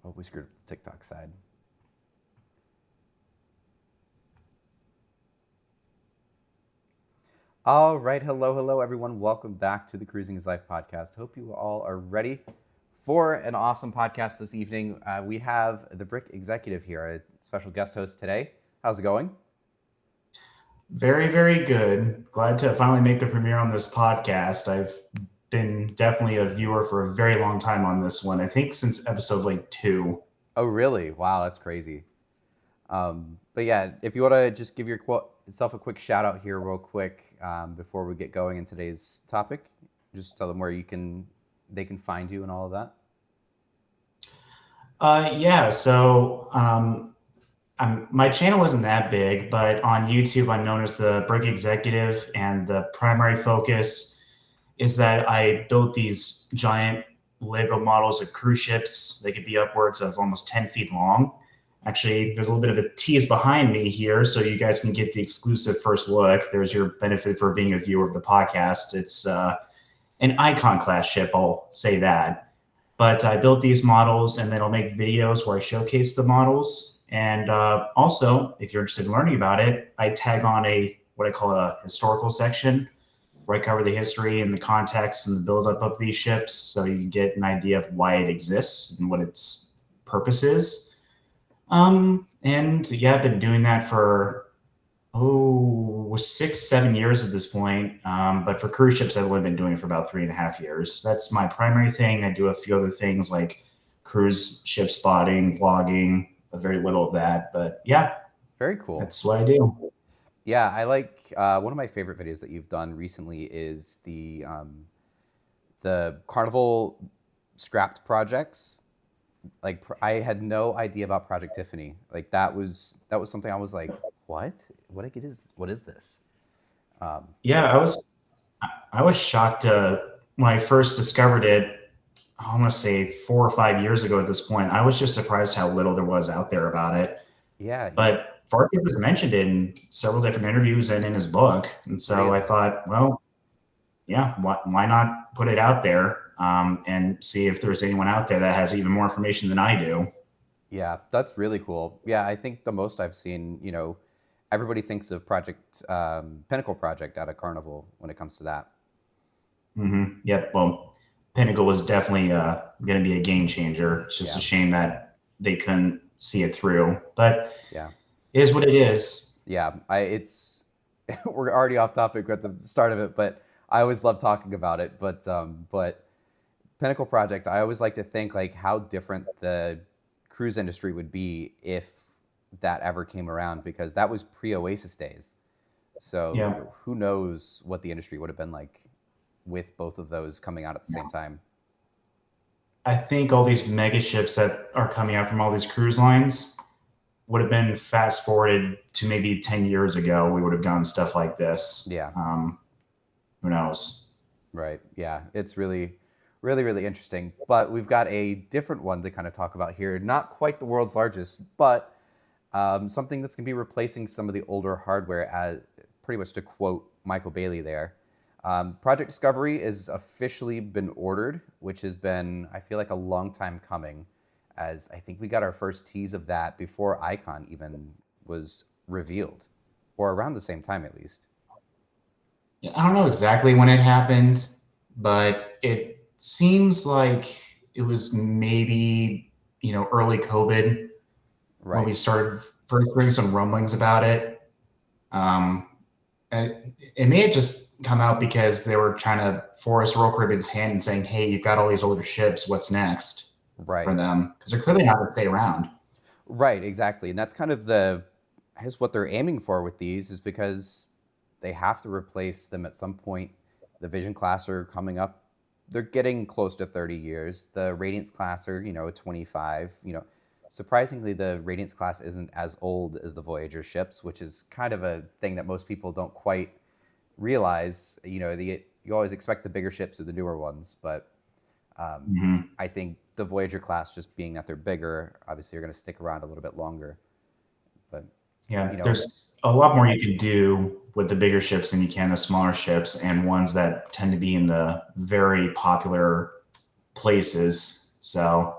Oh, we screwed up the TikTok side. All right, hello, everyone. Welcome back to the Cruising is Life podcast. Hope you all are ready for an awesome podcast this evening. We have the Brick Executive here, a special guest host today. How's it going? Very, very good. Glad to finally make the premiere on this podcast. I've been definitely a viewer for a very long time on this one. I think since episode like 2. Oh, really? Wow, that's crazy. But yeah, if you want to just give yourself a quick shout out here, real quick, before we get going in today's topic, just tell them where they can find you and all of that. My channel isn't that big, but on YouTube I'm known as the Brick Executive, and the primary focus is that I built these giant Lego models of cruise ships. They could be upwards of almost 10 feet long. Actually, there's a little bit of a tease behind me here, so you guys can get the exclusive first look. There's your benefit for being a viewer of the podcast. It's an icon class ship, I'll say that. But I built these models, and then I'll make videos where I showcase the models. And also, if you're interested in learning about it, I tag on what I call a historical section, where I cover the history and the context and the buildup of these ships, so you can get an idea of why it exists and what its purpose is. And yeah, I've been doing that for 6, 7 years at this point. But for cruise ships, I've only been doing it for about 3.5 years. That's my primary thing. I do a few other things like cruise ship spotting, vlogging, very little of that. But yeah, Very cool. that's what I do. Yeah, I like one of my favorite videos that you've done recently is the Carnival scrapped projects. Like I had no idea about Project Tiffany. Like that was something I was like, what is this? Yeah, But I was shocked when I first discovered it. I want to say 4 or 5 years ago at this point. I was just surprised how little there was out there about it. yeah, But Farkas has mentioned it in several different interviews and in his book. And so I really. thought, well, yeah, why not put it out there, and see if there's anyone out there that has even more information than I do. Yeah, that's really cool. Yeah, I think the most I've seen, everybody thinks of Project Pinnacle Project out of Carnival when it comes to that. Yep. Well, Pinnacle was definitely going to be a game changer. It's just a Yeah, shame that they couldn't see it through. But yeah, it is what it is. yeah. It's we're already off topic at the start of it, but I always love talking about it. But Pinnacle Project, I always like to think like how different the cruise industry would be if that ever came around because that was pre Oasis days. Yeah. So who knows what the industry would have been like with both of those coming out at the same time. I think all these mega ships that are coming out from all these cruise lines would have been fast forwarded to maybe 10 years ago. We would have done stuff like this. Yeah, Who knows? right. Yeah, it's really interesting. But we've got a different one to kind of talk about here. Not quite the world's largest, but something that's going to be replacing some of the older hardware, as pretty much to quote Michael Bailey there. Project Discovery is officially been ordered, which has been, I feel like, a long time coming, as I think we got our first tease of that before Icon even was revealed, or around the same time at least. Yeah, I don't know exactly when it happened, but it seems like it was maybe, early COVID when Right, we started first hearing some rumblings about it. Um, and it may have just come out because they were trying to force Royal Caribbean's hand and saying, "Hey, you've got all these older ships. What's next for right, them?" Because they're clearly not going to stay around. right, exactly. And that's kind of I guess what they're aiming for with these is because they have to replace them at some point. The Vision class are coming up. They're getting close to 30 years. The Radiance class are, 25. Surprisingly, the Radiance class isn't as old as the Voyager ships, which is kind of a thing that most people don't quite realize. You always expect the bigger ships or the newer ones, but hmm I think the Voyager class, just being that they're bigger, obviously are going to stick around a little bit longer. But you Yeah, know, there's a lot more you can do with the bigger ships than you can the smaller ships, and ones that tend to be in the very popular places. So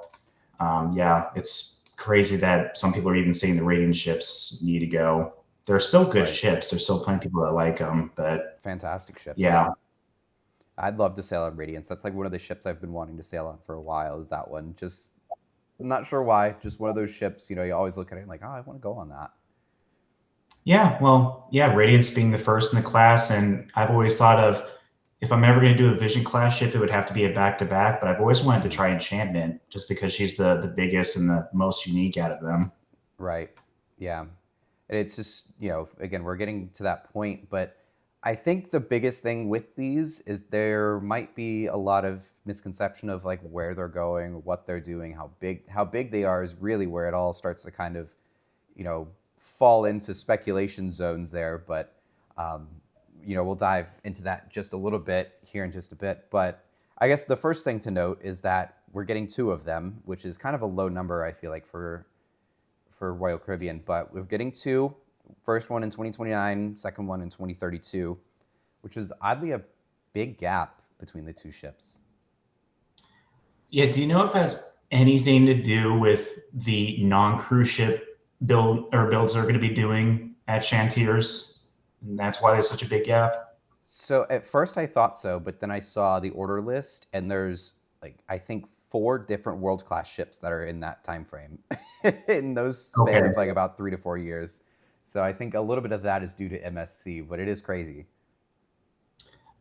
Yeah, it's crazy that some people are even saying the Radiant ships need to go. They're still good Right. ships. There's still plenty of people that like them, but Fantastic ships, yeah. yeah, I'd love to sail on Radiance. That's like one of the ships I've been wanting to sail on for a while, is that one. Just I'm not sure why. Just one of those ships, you always look at it and like, oh, I want to go on that. yeah. Well, yeah, Radiance being the first in the class, and I've always thought of if I'm ever going to do a Vision class ship, it would have to be a back to back. But I've always wanted to Hmm. try Enchantment just because she's the biggest and the most unique out of them. Right. Yeah. And it's just, again, we're getting to that point, but I think the biggest thing with these is there might be a lot of misconception of like where they're going, what they're doing, how big they are is really where it all starts to kind of, fall into speculation zones there. But um, we'll dive into that just a little bit here in just a bit. But I guess the first thing to note is that we're getting two of them, which is kind of a low number, I feel like, for Royal Caribbean, but we're getting two. First one in 2029, second one in 2032, which is oddly a big gap between the two ships. Yeah, do you know if it has anything to do with the non-cruise ship builds they're going to be doing at Chantiers? And that's why there's such a big gap. So at first I thought so, but then I saw the order list, and there's like I think four different world class ships that are in that time frame in those span Okay. of like about 3 to 4 years. So I think a little bit of that is due to MSC, but it is crazy,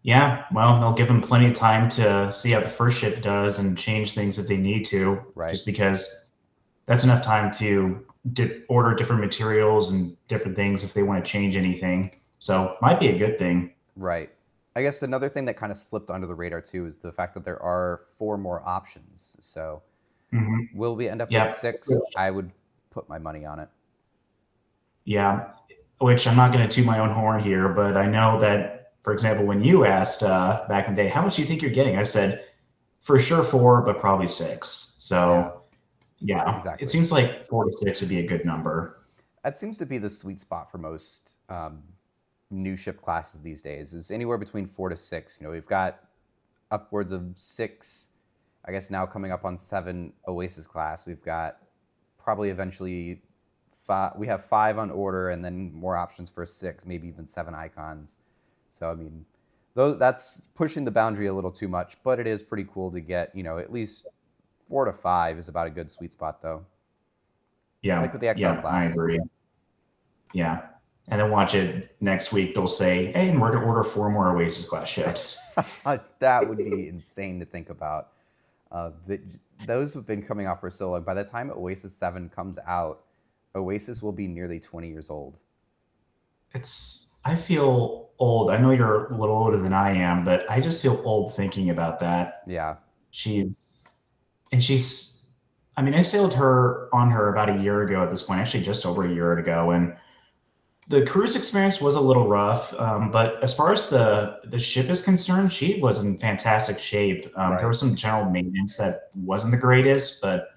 Yeah, well, they'll give them plenty of time to see how the first ship does and change things if they need to, right? just because that's enough time to order different materials and different things if they want to change anything. So might be a good thing. Right. I guess another thing that kind of slipped under the radar too is the fact that there are four more options. So Hmm. will we end up with Yeah, six? I would put my money on it. yeah. Which I'm not going to toot my own horn here, but I know that, for example, when you asked back in the day, how much do you think you're getting? I said for sure four, but probably six. Yeah, So yeah, it exactly. seems like 4 to 6 would be a good number. That seems to be the sweet spot for most new ship classes these days, is anywhere between 4 to 6. We've got upwards of six, I guess now coming up on seven Oasis class. We've got probably eventually five, we have five on order, and then more options for six, maybe even seven icons. So I mean, though that's pushing the boundary a little too much, but it is pretty cool to get, at least 4 to 5 is about a good sweet spot though. Like Yeah, with the XL yeah, I class. agree. Yeah. And then watch it next week. They'll say, hey, and we're going to order four more Oasis class ships. That would be insane to think about. The, those have been coming out for so long. By the time Oasis 7 comes out, Oasis will be nearly 20 years old. I feel old. I know you're a little older than I am, but I just feel old thinking about that. Yeah. She's, and she's, I mean, I sailed her on her about a year ago at this point, actually just over a year ago. And the cruise experience was a little rough, but as far as the ship is concerned, she was in fantastic shape. There Right. was some general maintenance that wasn't the greatest, but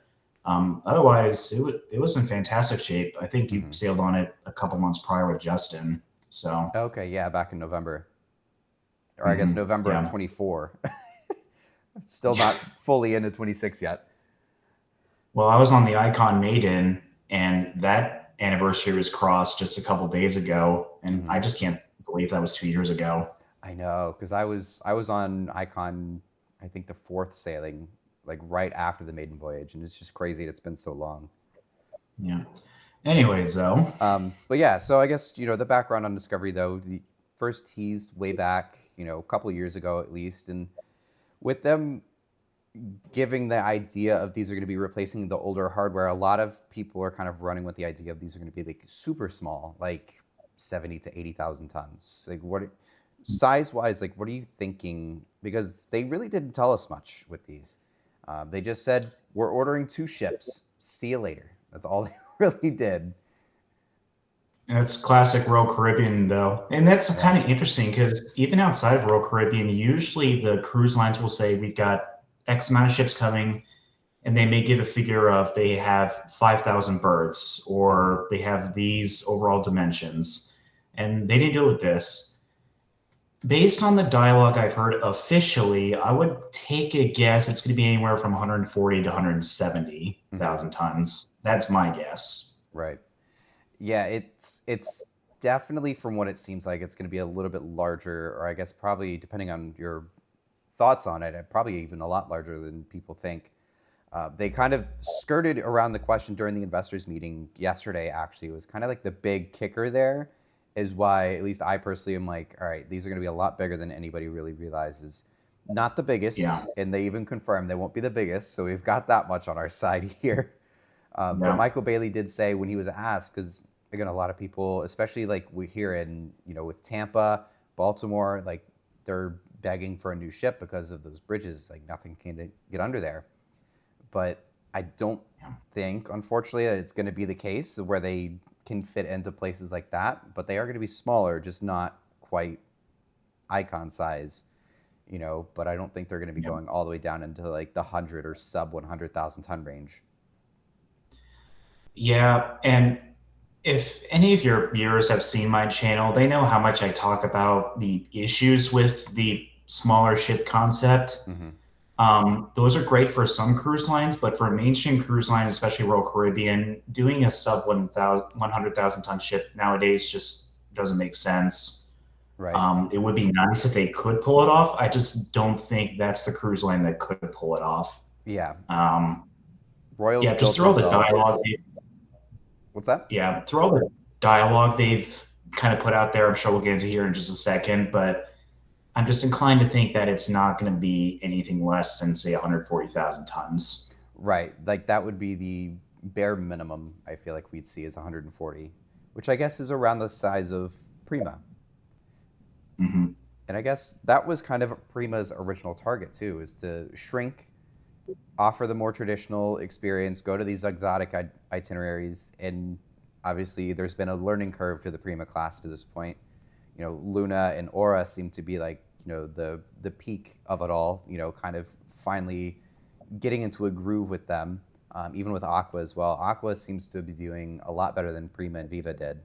otherwise it was in fantastic shape. I think you Hmm. sailed on it a couple months prior with Justin, so Okay. Yeah. Back in November. Or I guess mhm, November of yeah. 24. Still not fully into 26 yet. Well, I was on the Icon Maiden, and that anniversary was crossed just a couple days ago, and I Hmm. just can't believe that was 2 years ago. I know, because I was on Icon, I think the fourth sailing, like right after the maiden voyage, and it's just crazy it's been so long. Yeah. Anyways, though. But yeah, so I guess the background on Discovery though, the first teased way back, a couple of years ago at least, and with them giving the idea of these are going to be replacing the older hardware, a lot of people are kind of running with the idea of these are going to be like super small, like 70 to 80,000 tons. Like what size wise, like what are you thinking? Because they really didn't tell us much with these. They just said we're ordering two ships. See you later. That's all they really did. That's classic Royal Caribbean, though. And that's Yeah. kind of interesting because even outside of Royal Caribbean, usually the cruise lines will say we've got X amount of ships coming, and they may give a figure of they have 5,000 berths Hmm. or they have these overall dimensions. And they didn't do it with this. Based on the dialogue I've heard officially, I would take a guess it's going to be anywhere from 140 to Hmm. 170,000 tons. That's my guess. Right. Yeah, it's definitely from what it seems like it's going to be a little bit larger, or I guess probably depending on your thoughts on it, probably even a lot larger than people think. They kind of skirted around the question during the investors meeting yesterday. Actually, it was kind of like the big kicker there, is why at least I personally am like, all right, these are going to be a lot bigger than anybody really realizes. Not the Yeah. biggest, and they even confirmed they won't be the biggest, so we've got that much on our side here. But Yeah. Michael Bailey did say when he was asked, because again, a lot of people, especially like we hear in, with Tampa, Baltimore, like they're begging for a new ship because of those bridges. Like nothing can get under there. But I don't Yeah. think, unfortunately, that it's going to be the case where they can fit into places like that. But they are going to be smaller, just not quite icon size. But I don't think they're going to be Yeah. going all the way down into like the 100 or sub 100,000 ton range. Yeah. And if any of your viewers have seen my channel, they know how much I talk about the issues with the smaller ship concept. Hmm. Those are great for some cruise lines, but for a mainstream cruise line, especially Royal Caribbean, doing a sub 100,000 ton ship nowadays just doesn't make sense. Right. It would be nice if they could pull it off. I just don't think that's the cruise line that could pull it off. Yeah. Um, Royals yeah, just built through all the dialogue, themselves. What's that? through all the dialogue they've kind of put out there. I'm sure we'll get into here in just a second, but I'm just inclined to think that it's not going to be anything less than say 140,000 tons. Right. Like that would be the bare minimum I feel like we'd see is 140, which I guess is around the size of Prima. Hmm. And I guess that was kind of Prima's original target too, is to shrink, offer the more traditional experience, go to these exotic itineraries, and obviously there's been a learning curve to the Prima class to this point. Luna and Aura seem to be like the peak of it all. Kind of finally getting into a groove with them. Even with Aqua as well. Aqua seems to be doing a lot better than Prima and Viva did.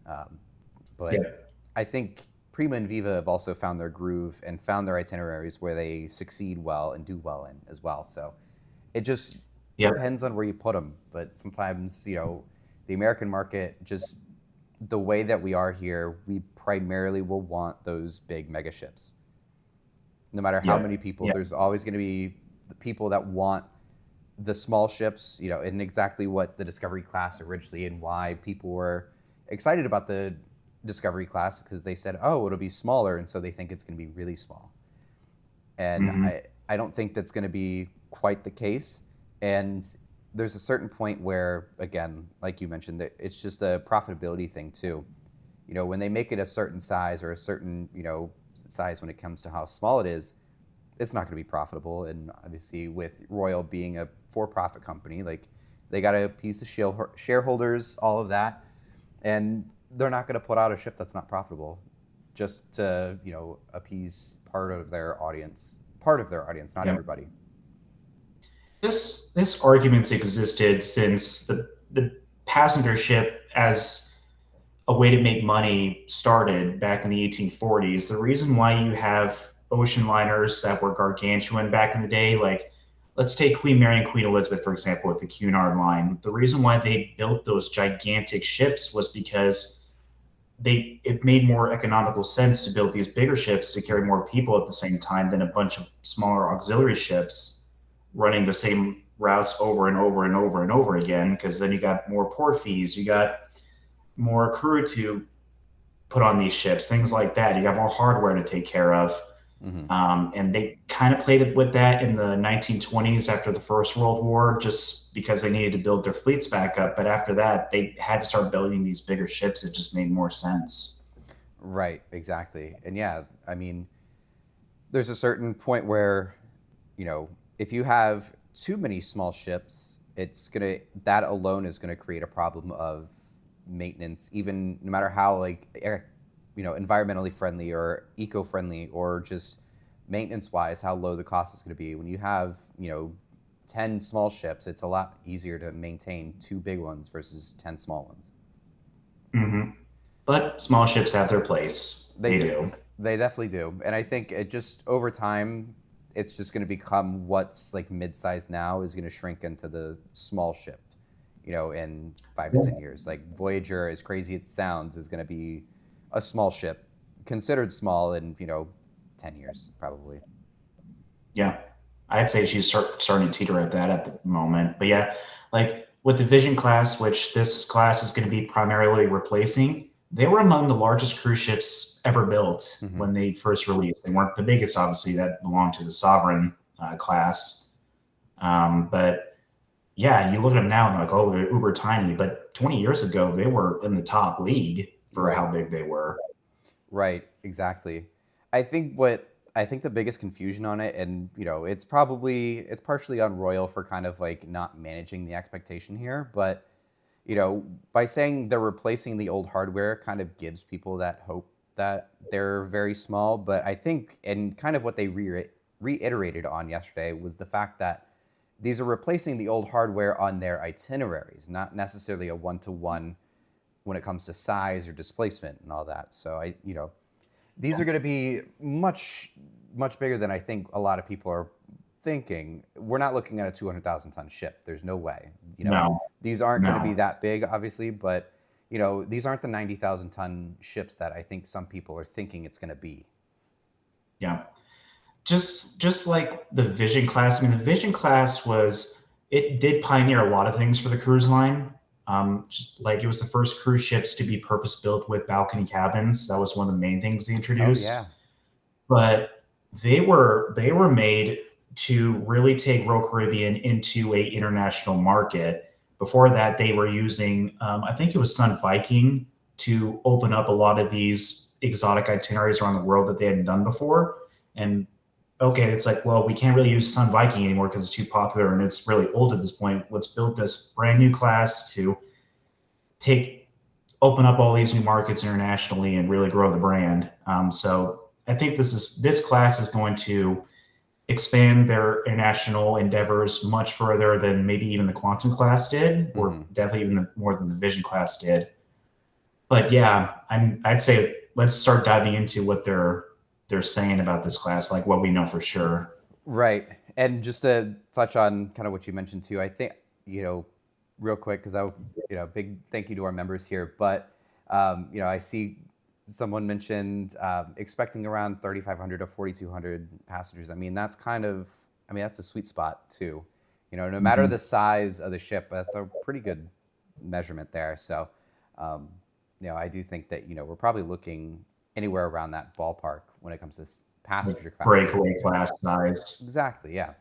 Um, but Yeah. I think Prima and Viva have also found their groove and found their itineraries where they succeed well and do well in as well. So it just Yep. depends on where you put them. But sometimes, the American market, just the way that we are here, we primarily will want those big mega ships. No matter how many Yep. people, Yep. there's always going to be the people that want the small ships, and exactly what the Discovery class originally and why people were excited about the Discovery class because they said, oh, it'll be smaller. And so they think it's going to be really small. And Hmm. I don't think that's going to be quite the case. And there's a certain point where, again, like you mentioned, that it's just a profitability thing too. When they make it a certain size or a certain, size when it comes to how small it is, it's not going to be profitable. And obviously, with Royal being a for-profit company, like they got to appease the shareholders, all of that, and they're not going to put out a ship that's not profitable just to appease part of their audience, not Yep. everybody. This argument's existed since the passenger ship as a way to make money started back in the 1840s. The reason why you have ocean liners that were gargantuan back in the day, like let's take Queen Mary and Queen Elizabeth, for example, with the Cunard line. The reason why they built those gigantic ships was because it made more economical sense to build these bigger ships to carry more people at the same time than a bunch of smaller auxiliary ships running the same routes over and over and over and over again, because then you got more port fees, you got more crew to put on these ships, things like that. You got more hardware to take care of. Hmm. And they kind of played with that in the 1920s after the First World War, just because they needed to build their fleets back up. But after that, they had to start building these bigger ships. It just made more sense. Right, exactly. And yeah, I mean, there's a certain point where, if you have too many small ships, that alone is gonna create a problem of maintenance, even no matter how like environmentally friendly or eco-friendly or just maintenance wise, how low the cost is gonna be. When you have, 10 small ships, it's a lot easier to maintain two big ones versus 10 small ones. Hmm. But small ships have their place. They They do. do. They definitely do. And I think it just over time, it's just going to become what's like mid-sized now is going to shrink into the small ship, in 5 to 10 years. Like Voyager, as crazy as it sounds, is going to be a small ship, considered small in, 10 years, probably. Yeah, I'd say she's starting to teeter at that at the moment. But yeah, like with the Vision class, which this class is going to be primarily replacing, they were among the largest cruise ships ever built Hmm. when they first released. They weren't the biggest, obviously, that belonged to the Sovereign class. But yeah, you look at them now and they're like, oh, they're uber tiny. But 20 years ago, they were in the top league for Right. how big they were. Right, exactly. I think the biggest confusion on it, and it's partially on Royal for kind of like not managing the expectation here, but by saying they're replacing the old hardware kind of gives people that hope that they're very small. But I think, and kind of what they reiterated on yesterday was the fact that these are replacing the old hardware on their itineraries, not necessarily a one-to-one when it comes to size or displacement and all that. So these are going to be much, much bigger than I think a lot of people are thinking. We're not looking at a 200,000 ton ship. There's no way. No, These aren't going to be no. that big, obviously, but these aren't the 90,000 ton ships that I think some people are thinking it's going to be. Yeah. Just like the Vision class. I mean, the Vision class was it did pioneer a lot of things for the cruise line. Like it was the first cruise ships to be purpose built with balcony cabins. That was one of the main things they Oh yeah. introduced. But they were made to really take Royal Caribbean into a international market. Before that, they were using I think it was Sun Viking to open up a lot of these exotic itineraries around the world that they hadn't done before. And okay, it's like, well, we can't really use Sun Viking anymore because it's too popular and it's really old at this point. Let's build this brand new class to take open up all these new markets internationally and really grow the brand. So I think this class is going to expand their international endeavors much further than maybe even the Quantum class did, or Hmm. definitely even more than the Vision class did. But yeah, I'd say let's start diving into what they're saying about this class, like what we know for sure. Right. And just to touch on kind of what you mentioned too, I think, real quick, because big thank you to our members here. But, I see someone mentioned expecting around 3,500 to 4,200 passengers. I mean, that's a sweet spot too. No matter Mhm. the size of the ship, that's a pretty good measurement there. So, um, I do think that, we're probably looking anywhere around that ballpark when it comes to passenger capacity at Breakaway least. class size. Exactly, yeah.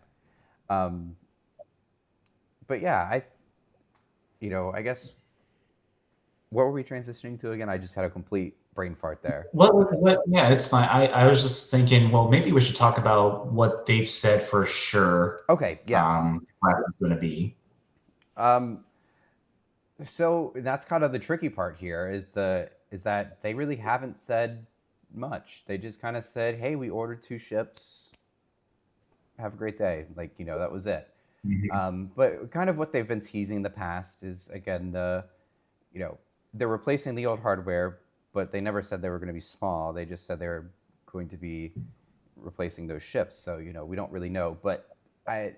Um, but yeah, I guess what were we transitioning to again? I just had a complete brain fart there. Yeah, it's fine. I was just thinking, well, maybe we should talk about what they've said for sure. Okay, yes. Class is going to be. Um, so that's kind of the tricky part here is that they really haven't said much. They just kind of said, "Hey, we ordered 2 ships. Have a great day." Like, that was it. Mhm. But kind of what they've been teasing in the past is again you know, they're replacing the old hardware, but they never said they were going to be small. They just said they were going to be replacing those ships. So, we don't really know. But I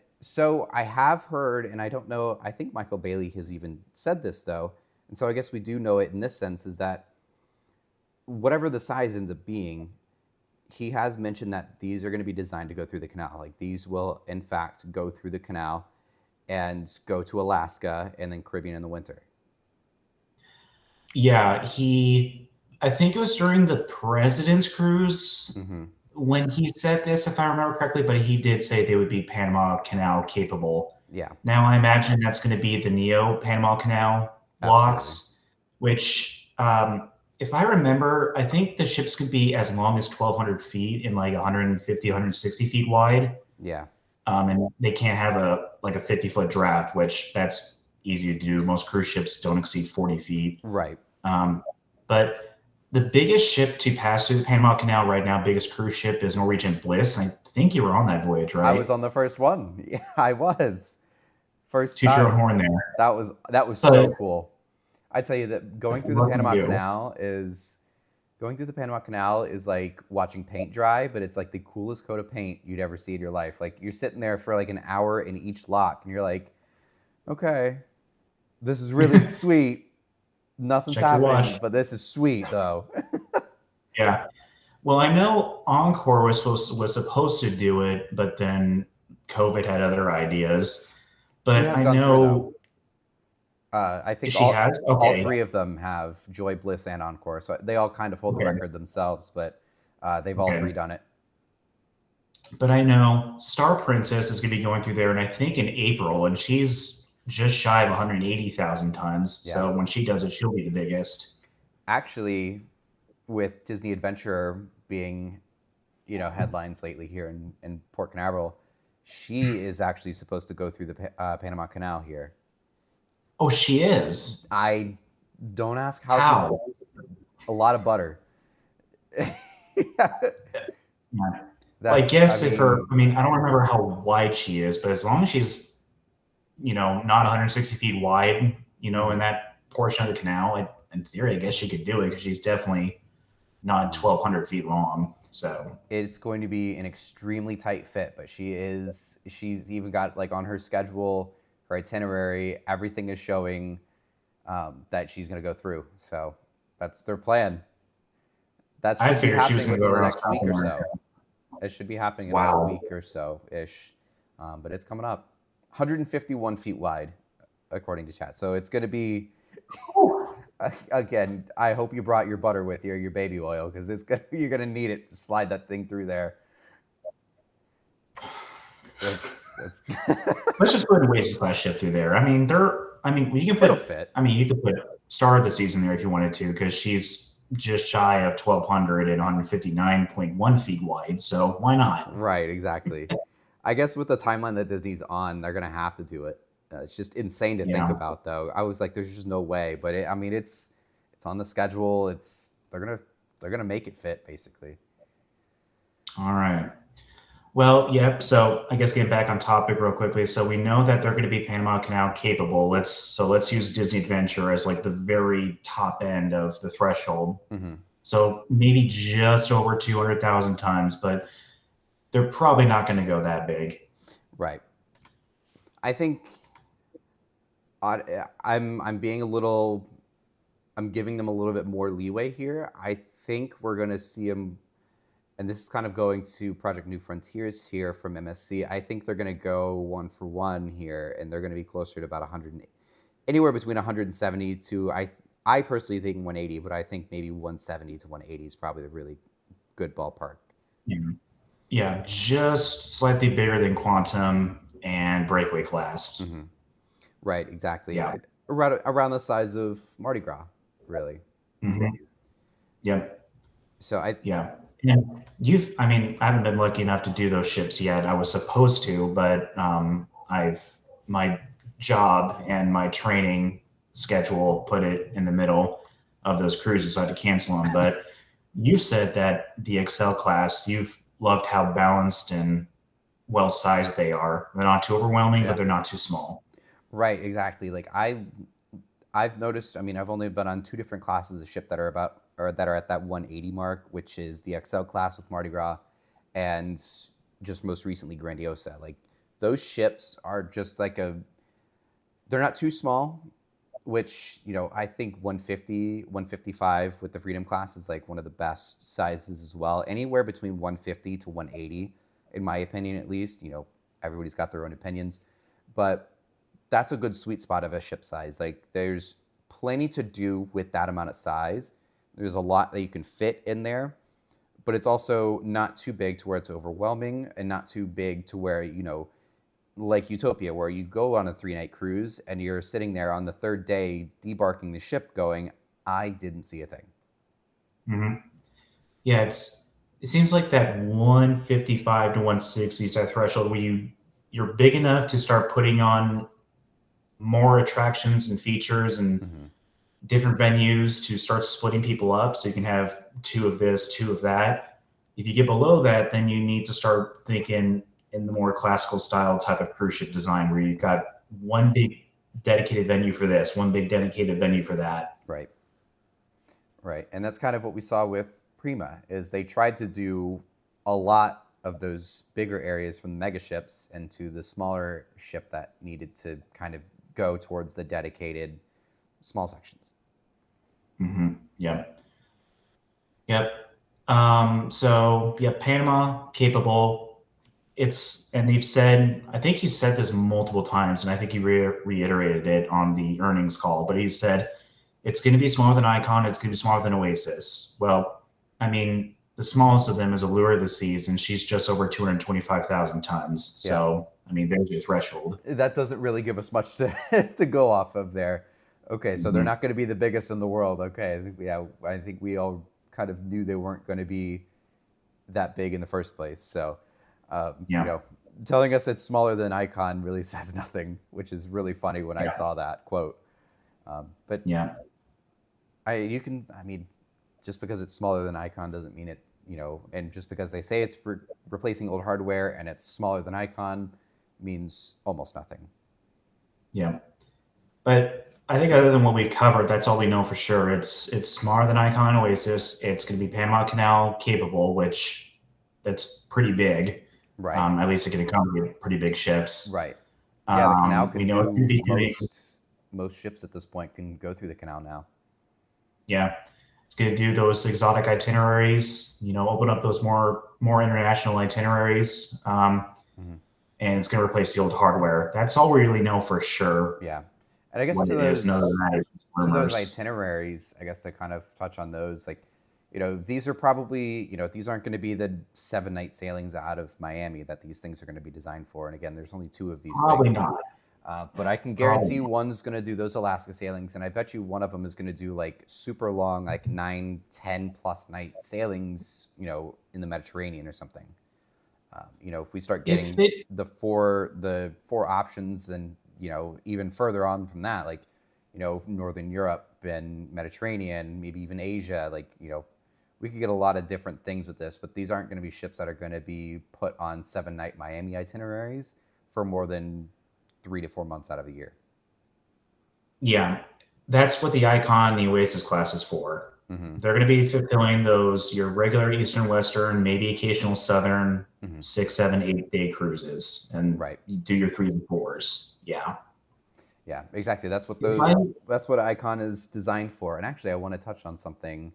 have heard, and I don't know, I think Michael Bailey has even said this though. And so I guess we do know it in this sense is that whatever the size ends up being, he has mentioned that these are going to be designed to go through the canal. Like these will, in fact, go through the canal and go to Alaska and then Caribbean in the winter. Yeah, I think it was during the President's Cruise Hmm. when he said this, if I remember correctly, but he did say they would be Panama Canal capable. Yeah, Now, I imagine that's going to be the Neo Panama Canal absolutely. blocks, which, if I remember, I think the ships could be as long as 1,200 feet and like 150, 160 feet wide. Yeah, And they can't have a 50-foot draft, which that's easy to do. Most cruise ships don't exceed 40 feet. right. Um, but the biggest ship to pass through the Panama Canal right now, biggest cruise ship is Norwegian Bliss. I think you were on that voyage, I was right? on the first one. Yeah, I was. First Toot your own time. horn there. That was But so cool. I tell you that going through the lucky Panama you. Canal is Going through the Panama Canal is like watching paint dry, but it's like the coolest coat of paint you'd ever see in your life. Like you're sitting there for like an hour in each lock, and you're like, okay, this is really sweet. Nothing's Check your happening, watch. but this is sweet though. Yeah. Well, I know Encore was supposed to do it, but then COVID had other ideas. She But has I gone through though. know I think she has. all Okay. three of them have Joy, Bliss, and Encore, so they all kind of hold the Okay. record themselves, but they've all three Okay. done it. But I know Star Princess is going to be going through there, and I think in April, and she's just shy of 180,000 tons. Yeah, So when she does it, she'll be the biggest. actually, with Disney Adventure being, headlines lately here in Port Canaveral, she is actually supposed to go through the Panama Canal here. Oh, she is. I don't ask how she's How? a lot of butter. Yeah. Well, I That I guess if her, mean, I mean, I don't remember how wide she is, but as long as she's, not 160 feet wide, in mhm, that portion of the canal, in theory, I guess she could do it because she's definitely not mhm. 1,200 feet long. So, It's going to be an extremely tight fit, but she's even got like on her schedule, her itinerary, everything is showing that she's going to go through. So that's their plan. That I should be figured she was happening going to go within the around next South week or America. so. It should be happening in about a Wow. week or so ish, but it's coming up. 151 feet wide, according to chat. So it's going to be. Again, I hope you brought your butter with you, or your baby oil, because you're gonna need it to slide that thing through there. It's Let's just put a Oasis class ship through there. I mean, you can it'll put, fit. you could put Star of the Season there if you wanted to, because she's just shy of 1,200 and 159.1 feet wide. So why not? Right, exactly. I guess with the timeline that Disney's on, they're gonna have to do it. It's just insane to think Yeah. about, though. I was like, there's just no way, but I mean, it's on the schedule. They're gonna make it fit, basically. All right. Well, yep. So I guess getting back on topic real quickly. So we know that they're going to be Panama Canal capable. Let's use Disney Adventure as like the very top end of the threshold. Hmm. So maybe just over 200,000 tons, but they're probably not going to go that big. Right. I think I'm being a little. I'm giving them a little bit more leeway here. I think we're gonna see them, and this is kind of going to Project New Frontiers here from MSC. I think they're going to go one for one here, and they're going to be closer to about 100, anywhere between 170 to I personally think 180, but I think maybe 170 to 180 is probably the really good ballpark. Yeah. Yeah, just slightly bigger than Quantum and Breakaway class. Hmm. Right, exactly. Yeah. Around the size of Mardi Gras, really. Hmm. Yep. So Yeah. And I haven't been lucky enough to do those ships yet. I was supposed to, but my job and my training schedule put it in the middle of those cruises, so I had to cancel them. But you said that the Excel class, you've loved how balanced and well sized they are. They're not too overwhelming, but yeah, they're not too small. right, exactly. Like I've noticed. I mean, I've only been on two different classes of ship that are about or that are at that 180 mark, which is the XL class with Mardi Gras, and just most recently Grandiosa. Like those ships are just like they're not too small, which I think 150, 155 with the Freedom class is like one of the best sizes as well. Anywhere between 150 to 180, in my opinion, at least. Everybody's got their own opinions, but that's a good sweet spot of a ship size. Like there's plenty to do with that amount of size. There's a lot that you can fit in there, but it's also not too big to where it's overwhelming and not too big to where, like Utopia, where you go on a 3-night cruise and you're sitting there on the third day debarking the ship going, I didn't see a thing. Hmm. Yeah, it seems like that 155 to 160 is that threshold where you're big enough to start putting on more attractions and features and Hmm. different venues to start splitting people up so you can have two of this, two of that. If you get below that, then you need to start thinking in the more classical style type of cruise ship design where you've Right, got one big dedicated venue for this, one big dedicated venue for that. right, Right. And that's kind of what we saw with Prima is they tried to do a lot of those bigger areas from the mega ships into the smaller ship that needed to kind of go towards the dedicated small sections. So, Yep. Yep. So yeah, Panama capable. And they've said, I think he said this multiple times, and I think he reiterated it on the earnings call, but he said it's going to be smaller than Icon, it's going to be smaller than Oasis. Well, I mean, the smallest of them is Allure of the Seas, and she's just over 225,000 tons. yeah, So, I mean, there's your threshold. that doesn't really give us much to, to go off of there. Okay, so they're Hmm. not going to be the biggest in the world. Okay, yeah, I think we all kind of knew they weren't going to be that big in the first place. So, you Yeah. know, telling us it's smaller than Icon really says nothing, which is really funny when I Yeah. saw that quote. But Yeah. I mean, just because it's smaller than Icon doesn't mean it, and just because they say it's replacing old hardware and it's smaller than Icon means almost nothing. Yeah. But I think other than what we covered, that's all we know for sure. It's smaller than Icon Oasis. It's going to be Panama Canal capable, which that's pretty big. Right, At least it can accommodate pretty big ships. right. Yeah, the canal We can know it's going to do be doing, most ships at this point can go through the canal now. yeah, it's going to do those exotic itineraries. Open up those more international itineraries, Hmm. and it's going to replace the old hardware. That's all we really know for sure Yeah, and I guess what it is. And other than that, it's just to those rumors. itineraries, I guess to kind of touch on those, like, these are probably, these aren't going to be the 7 night sailings out of Miami that these things are going to be designed for. And again, there's only two of these Probably things. not. But I can Probably guarantee not. one's going to do those Alaska sailings, and I bet you one of them is going to do like super long, like 9, 10+ night sailings, in the Mediterranean or something. If we start If getting it the four options, then even further on from that, like Northern Europe and Mediterranean, maybe even Asia, like we could get a lot of different things with this. But these aren't going to be ships that are going to be put on 7 night Miami itineraries for more than 3 to 4 months out of the year. Yeah, that's what the Icon, the Oasis class is for. Hmm. They're going to be fulfilling those your regular Eastern, Western, maybe occasional Southern Hmm. 6, 7, 8 day cruises, and Right. you do your threes and fours. Yeah. Yeah. Exactly. If I That's what Icon is designed for. And actually, I want to touch on something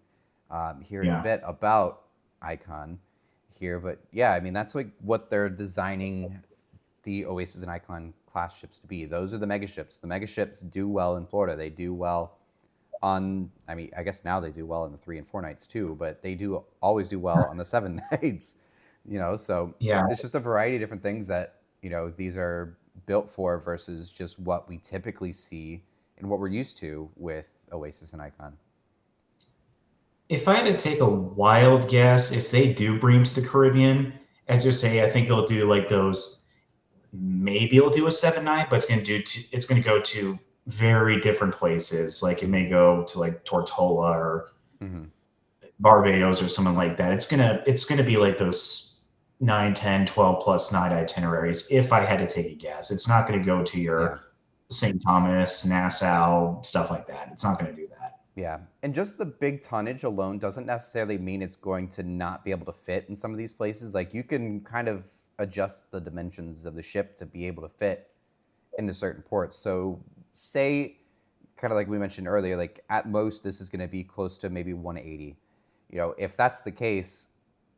here in a Yeah. bit about Icon here. But yeah, I mean that's like what they're designing the Oasis and Icon class ships to be. Those are the mega ships. The mega ships do well in Florida. They do well on. I mean, I guess now they do well in the 3 and 4 nights too. But they do always do well on the 7 nights. So Yeah. it's just a variety of different things that these are built for versus just what we typically see and what we're used to with Oasis and Icon. If I had to take a wild guess, if they do bring him to the Caribbean, as you say, I think he'll do like those. Maybe he'll do a 7 night, but it's going to go to very different places. Like it Hmm. may go to like Tortola or Hmm. Barbados or something like that. It's gonna be like those 9, 10, 12 plus night itineraries. If I had to take a guess, it's not going to go to Yeah. your St. Thomas, Nassau, stuff like that. It's not going to do that. Yeah. And just the big tonnage alone doesn't necessarily mean it's going to not be able to fit in some of these places. Like you can kind of adjust the dimensions of the ship to be able to fit into certain ports. So, say, kind of like we mentioned earlier, like at most, this is going to be close to maybe 180. If that's the case,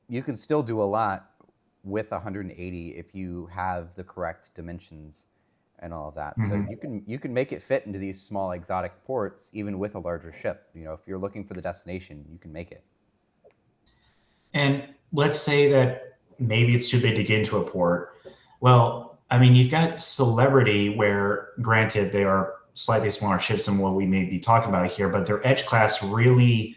you can still do a lot with 180 if you have the correct dimensions and all of that. So Hmm. you can make it fit into these small exotic ports even with a larger ship. If you're looking for the destination, you can make it. And let's say that maybe it's too big to get into a port. Well, I mean, you've got Celebrity, where granted they are slightly smaller ships than what we may be talking about here, but their Edge class really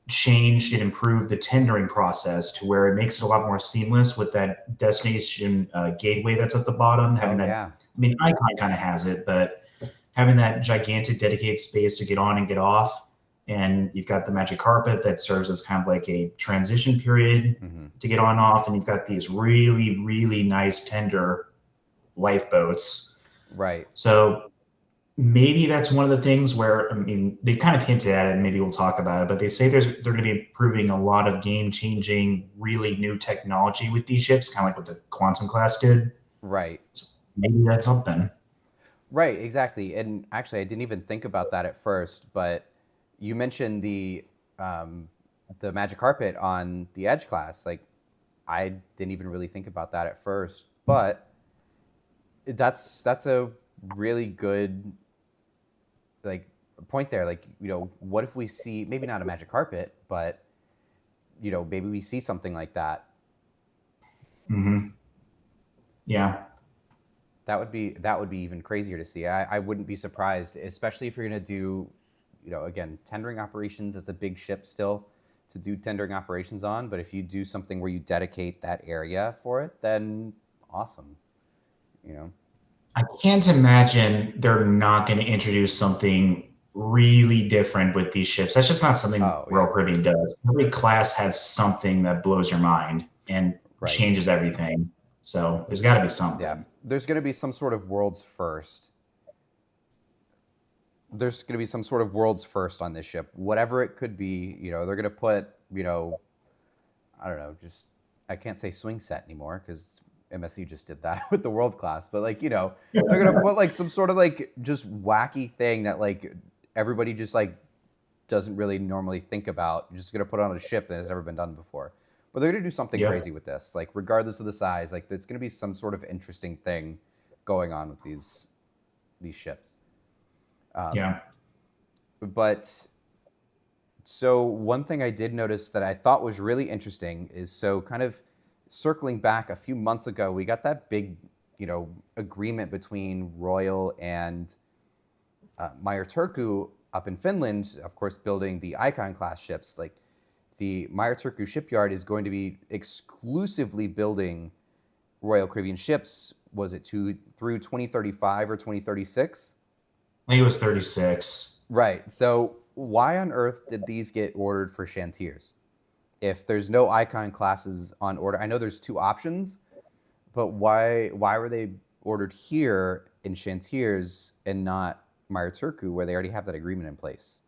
changed and improved the tendering process to where it makes it a lot more seamless with that destination gateway that's at the bottom. Having Oh that, yeah. I mean, Icon kind of has it, but having that gigantic dedicated space to get on and get off, and you've got the magic carpet that serves as kind of like a transition period Hmm. to get on and off, and you've got these really nice tender lifeboats. Right. So maybe that's one of the things where, I mean, they kind of hinted at it, and maybe we'll talk about it, but they say they're going to be improving a lot of game-changing, really new technology with these ships, kind of like what the Quantum class did. Right. So maybe that's something. Right, exactly. And actually, I didn't even think about that at first, but you mentioned um, the magic carpet on the Edge class. Like, I didn't even really think about that at first, but that's a really good like point there. Like, what if we see maybe not a magic carpet, but maybe we see something like that. Hmm. Yeah. That would be even crazier to see. I wouldn't be surprised, especially if you're gonna do, again, tendering operations. It's a big ship still to do tendering operations on. But if you do something where you dedicate that area for it, then awesome. You know. I can't imagine they're not going to introduce something really different with these ships. That's just not something Oh Royal yeah. Caribbean does. Every class has something that blows your mind and Right. changes everything. So there's got to be Yeah. something. There's gonna be some sort of world's first. There's gonna be some sort of world's first on this ship, whatever it could be. They're gonna put, I don't know, just I can't say swing set anymore because MSC just did that with the world class. But like, they're gonna put like some sort of like just wacky thing that like everybody just like doesn't really normally think about. You're just gonna put it on a ship that has never been done before. But they're gonna do something Yep. crazy with this. Like regardless of the size, like there's gonna be some sort of interesting thing going on with these ships. Um, Yeah. but So one thing I did notice that I thought was really interesting is so kind of circling back a few months ago, we got that big, agreement between Royal and Meyer Turku up in Finland, of course, building the Icon class ships. Like the Meyer Turku shipyard is going to be exclusively building Royal Caribbean ships. Was it through 2035 or 2036? I think it was 36. Right. So why on earth did these get ordered for Chantiers? If there's no icon classes on order, I know there's two options, but why were they ordered here in Chantiers and not Meyer Turku, where they already have that agreement in place?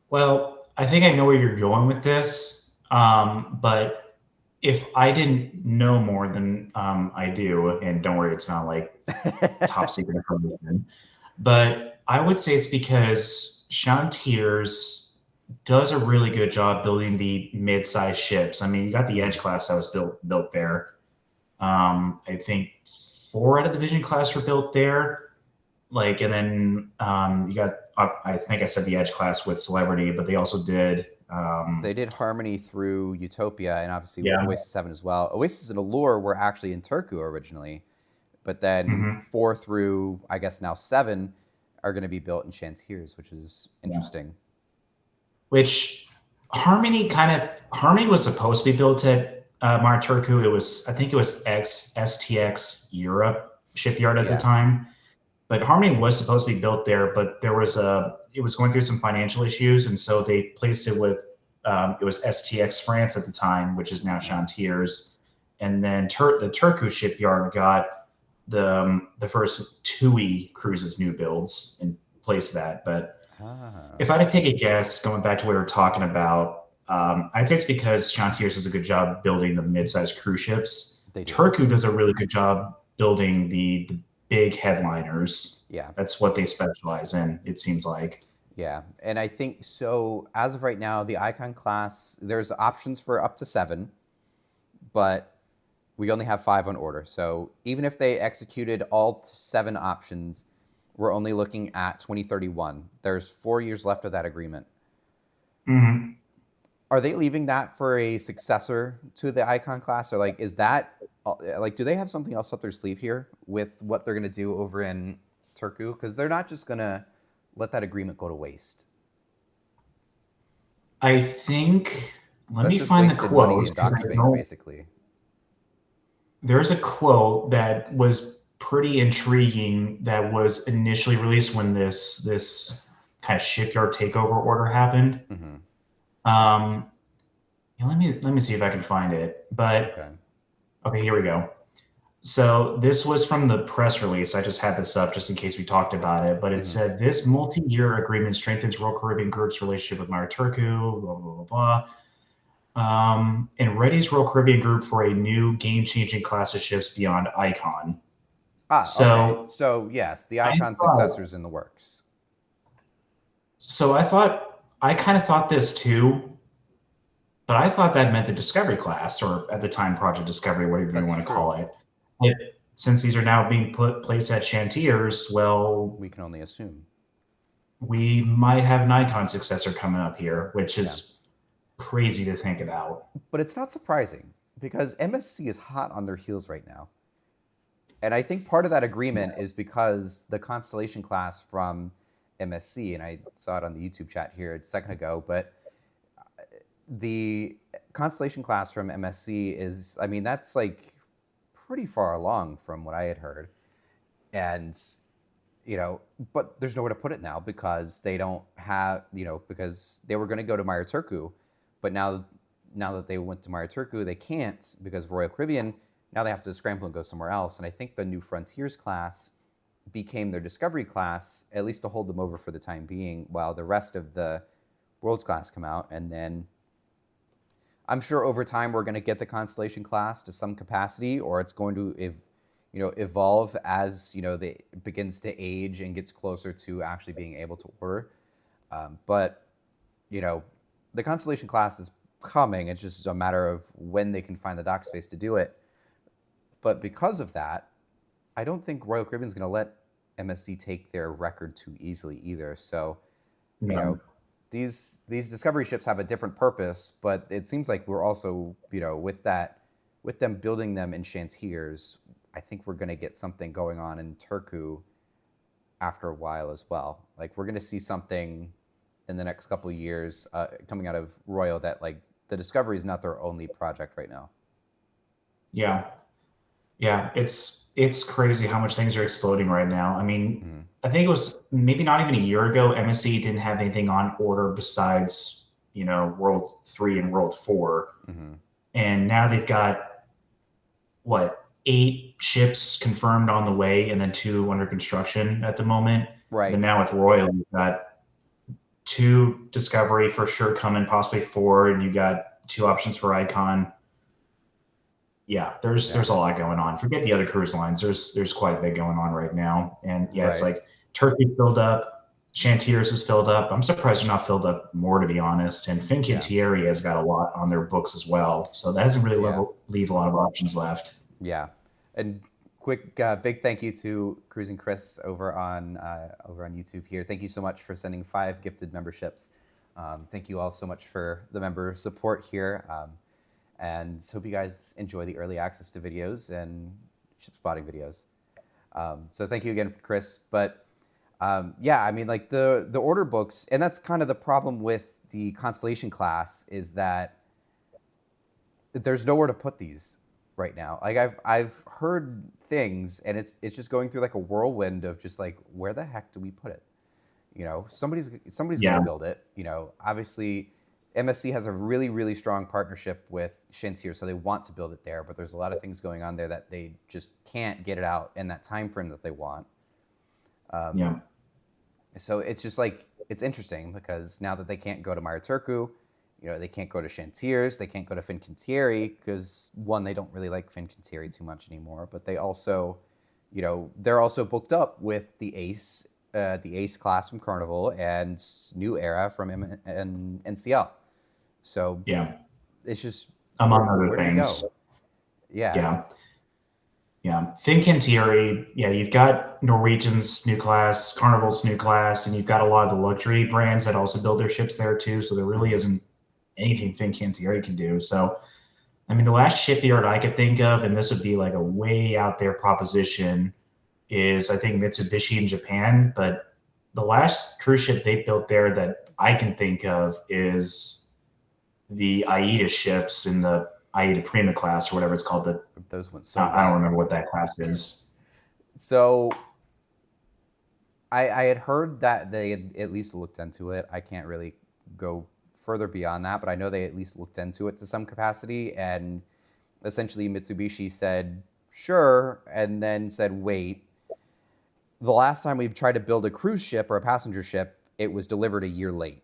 Well, I think I know where you're going with this. But if I didn't know more than I do, and don't worry, it's not like top secret information, but I would say it's because Chantiers does a really good job building the mid-sized ships. I mean, you got the Edge Mhm. class that was built there. I think four out of the Vision class were built there. Like, and then you got I think I said the Edge class with Celebrity, but they also did They did Harmony through Utopia and obviously yeah. Oasis 7 as well. Oasis and Allure were actually in Turku originally, but then Hmm. 4 through, I guess now 7, are going to be built in Chantiers, which is Yeah. interesting. Which Harmony was supposed to be built at Mar Turku. It was I think it was STX Europe shipyard at the Yeah. time. But Harmony was supposed to be built there, but it was going through some financial issues, and so they placed it with it was STX France at the time, which is now Mhm. Chantiers, and then the Turku shipyard got the first TUI cruises new builds in place of that. But Ah, if I had to take a guess, going back to what we were talking about, I'd say it's because Chantiers does a good job building the mid-sized cruise ships. they do. Turku does a really good job building the big headliners. Yeah. That's what they specialize in, it seems like. Yeah. And I think so as of right now, the Icon class, there's options for up to 7, but we only have 5 on order. So even if they executed all 7 options, we're only looking at 2031. There's 4 years left of that agreement. Hmm. Are they leaving that for a successor to the Icon class, or like is that like do they have something else up their sleeve here with what they're going to do over in Turku? Because they're not just going to let that agreement go to waste. I think, let That's me just find the wasted money quote in because dock I space, don't. basically. There's a quote that was pretty intriguing that was initially released when this kind of shipyard takeover order happened. Hmm. Um, yeah, let me see if I can find it. But Okay. okay, here we go. So this was from the press release. I just had this up just in case we talked about it, but it Hmm. said this multi-year agreement strengthens Royal Caribbean Group's relationship with Meyer Turku, blah blah blah blah, and readies Royal Caribbean Group for a new game-changing class of ships beyond Icon. Ah, okay. So So yes, the I Icon thought, successor's in the works. I kind of thought this too, but I thought that meant the Discovery class, or at the time Project Discovery, whatever you That's want to true. call it. Since these are now being placed at Chantiers, well, We can only assume. we might have an Icon successor coming up here, which Yeah. is crazy to think about. But it's not surprising because MSC is hot on their heels right now. And I think part of that agreement Yes. is because the Constellation class from MSC, and I saw it on the YouTube chat here a second ago, but the Constellation class from MSC is, I mean, that's like pretty far along from what I had heard. And, you know, but there's nowhere to put it now because they don't have, you know, because they were going to go to Meyer Turku, but now that they went to Meyer Turku, they can't because of Royal Caribbean. Now they have to scramble and go somewhere else. And I think the New Frontiers class became their Discovery class, at least to hold them over for the time being, while the rest of the Worlds class come out. And then I'm sure over time we're going to get the Constellation class to some capacity, or it's going to evolve as it begins to age and gets closer to actually being able to order. But you know, the Constellation class is coming. It's just a matter of when they can find the dock space to do it. But because of that, I don't think Royal Caribbean is going to let MSC take their record too easily either. So, you Yeah. know, these discovery ships have a different purpose, but it seems like we're also, with them building them in Chantiers, I think we're going to get something going on in Turku after a while as well. Like we're going to see something in the next couple of years coming out of Royal that like the Discovery is not their only project right now. Yeah. Yeah. It's crazy how much things are exploding right now. I mean, Mm-hmm. I think it was maybe not even a year ago, MSC didn't have anything on order besides, World 3 and World 4. Mm-hmm. And now they've got what, 8 ships confirmed on the way and then 2 under construction at the moment. And then Right. now with Royal, you've got 2 Discovery for sure coming, possibly 4, and you got 2 options for Icon. Yeah, Yeah. there's a lot going on. Forget the other cruise lines. There's quite a bit going on right now. And yeah, it's Right. like Turkey filled up, Chantiers is filled up. I'm surprised they're not filled up more, to be honest. And Yeah. Fincantieri has got a lot on their books as well. So that doesn't really Yeah. leave a lot of options left. Yeah. And quick, big thank you to Cruising Chris over on YouTube here. Thank you so much for sending 5 gifted memberships. Thank you all so much for the member support here. And hope you guys enjoy the early access to videos and ship spotting videos. So thank you again, Chris. But yeah, I mean, like the order books, and that's kind of the problem with the Constellation class is that there's nowhere to put these right now. Like I've heard things, and it's just going through like a whirlwind of just like where the heck do we put it? Somebody's going to Yeah, build it. Obviously, MSC has a really strong partnership with Shinseer, so they want to build it there. But there's a lot of things going on there that they just can't get it out in that time frame that they want. Um, yeah, so it's just like it's interesting because now that they can't go to Meyer Turku, they can't go to Chantiers, they can't go to Fincantieri because one, they don't really like Fincantieri too much anymore, but they also, they're also booked up with the Ace class from Carnival and New Era from NCL. So yeah. it's just Among other where do we things. go? Yeah, Yeah, yeah. Fincantieri, yeah, you've got Norwegian's new class, Carnival's new class, and you've got a lot of the luxury brands that also build their ships there too. So there really hmm isn't anything Fincantieri can do. So, I mean, the last shipyard I could think of, and this would be like a way out there proposition, is I think Mitsubishi in Japan. But the last cruise ship they built there that I can think of is the AIDA ships in the AIDA Prima class or whatever it's called. those went so I don't well. remember what that class is. So I had heard that they had at least looked into it. I can't really go further beyond that, but I know they at least looked into it to some capacity. And essentially, Mitsubishi said, sure, and then said, wait, the last time we tried to build a cruise ship or a passenger ship, it was delivered a year late.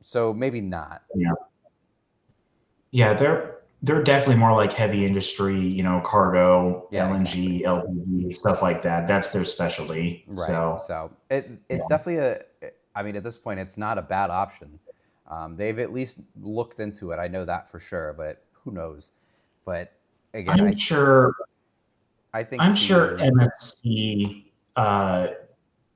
So maybe not. Yeah. Yeah, they're definitely more like heavy industry, cargo, Yeah, exactly. LNG, LPG, stuff like that. That's their specialty. Right. So, So yeah. it's definitely I mean, at this point, it's not a bad option. They've at least looked into it. I know that for sure, but who knows? But again, I'm sure I think I'm sure the MSC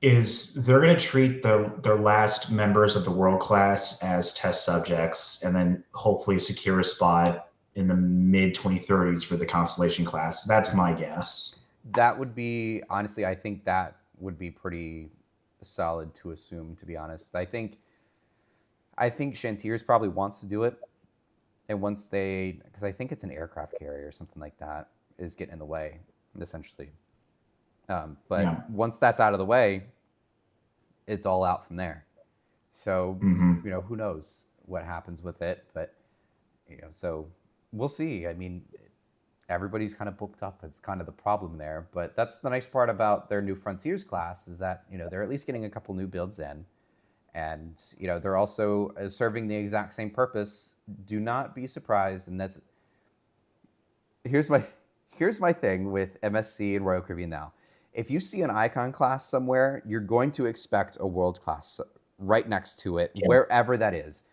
is they're going to treat their last members of the world class as test subjects, and then hopefully secure a spot in the mid 2030s for the Constellation class. That's my guess. that would be honestly, I think that would be pretty solid to assume. To be honest, I think Chantiers probably wants to do it, and once they, because I think it's an aircraft carrier or something like that, is getting in the way essentially. But Yeah. once that's out of the way, it's all out from there. So, Hmm. who knows what happens with it, but so we'll see. I mean, everybody's kind of booked up. It's kind of the problem there, but that's the nice part about their new Frontiers class is that, they're at least getting a couple new builds in, and, they're also serving the exact same purpose. Do not be surprised, and here's my here's my thing with MSC and Royal Caribbean now. If you see an icon class somewhere, you're going to expect a world class right next to it, Yes. wherever that is,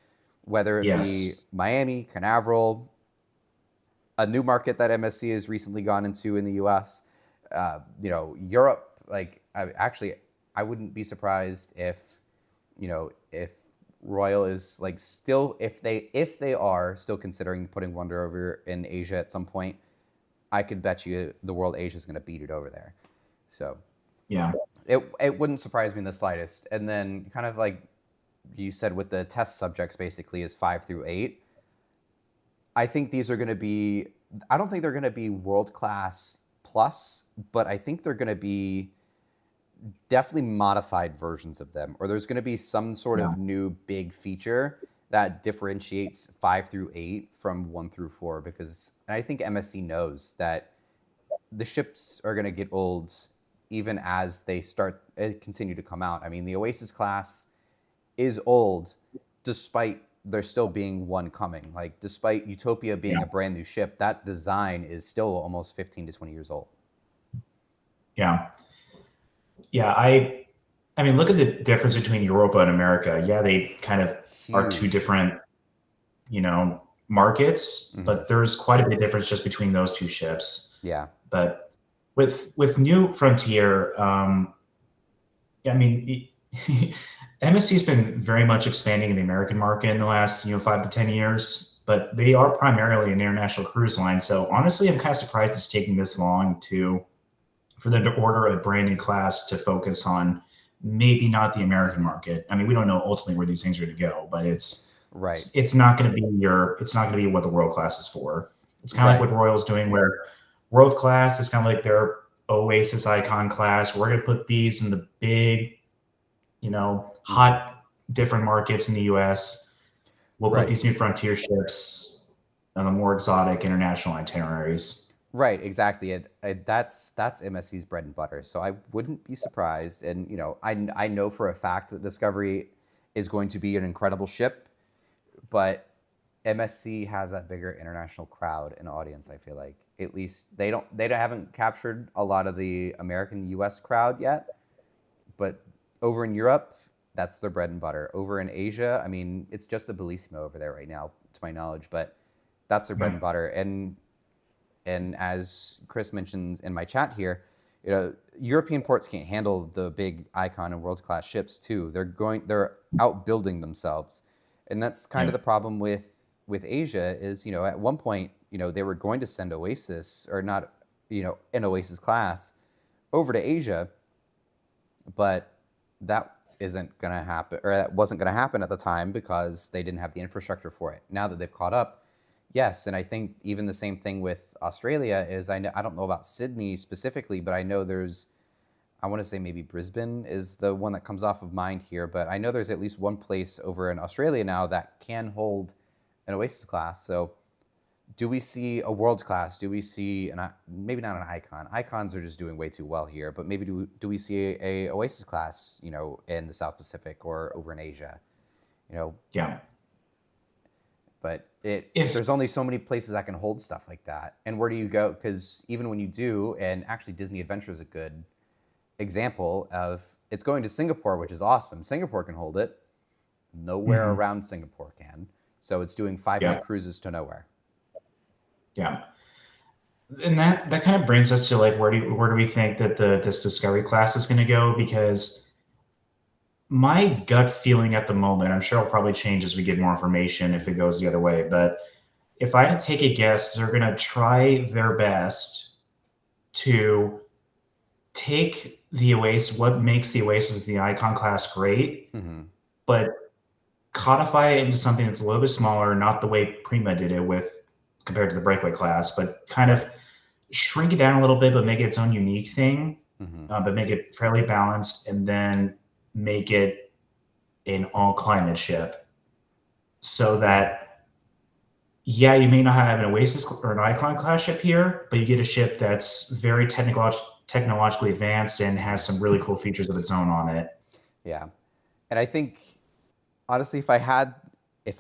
whether it be Yes. Miami, Canaveral, a new market that MSC has recently gone into in the U.S., Europe. Like, I wouldn't be surprised if Royal is like still, if they are still considering putting Wonder over in Asia at some point. I could bet you the world Asia is going to beat it over there. So Yeah. it wouldn't surprise me in the slightest. And then kind of like you said with the test subjects basically is 5 through 8. I think these are going to be, I don't think they're going to be world class plus, but I think they're going to be definitely modified versions of them, or there's going to be some sort Yeah. of new big feature that differentiates 5 through 8 from 1 through 4, because I think MSC knows that the ships are going to get old even as they continue to come out. I mean, the Oasis class is old despite there still being one coming. Like, despite Utopia Yeah. being a brand new ship, that design is still almost 15 to 20 years old. Yeah. Yeah. I mean, look at the difference between Europa and America. Yeah, they kind of are two Huge. different, markets, Hmm. but there's quite a bit of difference just between those two ships. Yeah. But with New Frontier, I mean, MSC has been very much expanding in the American market in the last 5 to 10 years, but they are primarily an international cruise line. So honestly, I'm kind of surprised it's taking this long for them to order a brand new class to focus on maybe not the American Hmm. market. I mean, we don't know ultimately where these things are going to go, but Right. it's not going to be it's not going to be what the world class is for. It's kind of like Right. what Royal's doing, where world class is kind of like their Oasis icon class. We're going to put these in the big, Hmm. hot different markets in the U.S. We'll put Right. these new frontier ships on the more exotic international itineraries. Right, exactly. That's MSC's bread and butter. So I wouldn't be surprised. And I know for a fact that Discovery is going to be an incredible ship, but MSC has that bigger international crowd and audience. I feel like at least they haven't captured a lot of the American U.S. crowd yet, but over in Europe, that's their bread and butter. Over in Asia, I mean, it's just the Bellissimo over there right now, to my knowledge, but that's their bread Yeah. and butter. And as Chris mentions in my chat here, European ports can't handle the big icon and world class ships too. They're outbuilding themselves, and that's kind of Yeah. the problem with Asia. Is at one point they were going to send Oasis, or not, an Oasis class over to Asia, but that isn't going to happen, or that wasn't going to happen at the time because they didn't have the infrastructure for it. Now that they've caught up, yes, and I think even the same thing with Australia is I don't know about Sydney specifically, but I know I want to say maybe Brisbane is the one that comes off of mind here, but I know there's at least one place over in Australia now that can hold an Oasis class. So do we see a world class? Do we see maybe not an icon? Icons are just doing way too well here, but maybe do we see a Oasis class, in the South Pacific or over in Asia, you know? Yeah. But If there's only so many places that can hold stuff like that, and where do you go? Because even when you do, and actually Disney Adventure is a good example of it's going to Singapore, which is awesome. Singapore can hold it. Nowhere mhm, around Singapore can. So it's doing 5 night yeah, cruises to nowhere. yeah. And that kind of brings us to like where do we think that this discovery class is going to go? Because my gut feeling at the moment, I'm sure it'll probably change as we get more information if it goes the other way, but if I had to take a guess, they're going to try their best to take the Oasis, what makes the Oasis the Icon class great, Mm-hmm. but codify it into something that's a little bit smaller, not the way Prima did it with compared to the Breakaway class, but kind of Right. shrink it down a little bit, but make it its own unique thing, Mm-hmm. but make it fairly balanced, and then make it an all climate ship so Right. that yeah, you may not have an Oasis or an Icon class ship here, but you get a ship that's very technologically advanced and has some really cool features of its own on it. Yeah. And I think honestly, if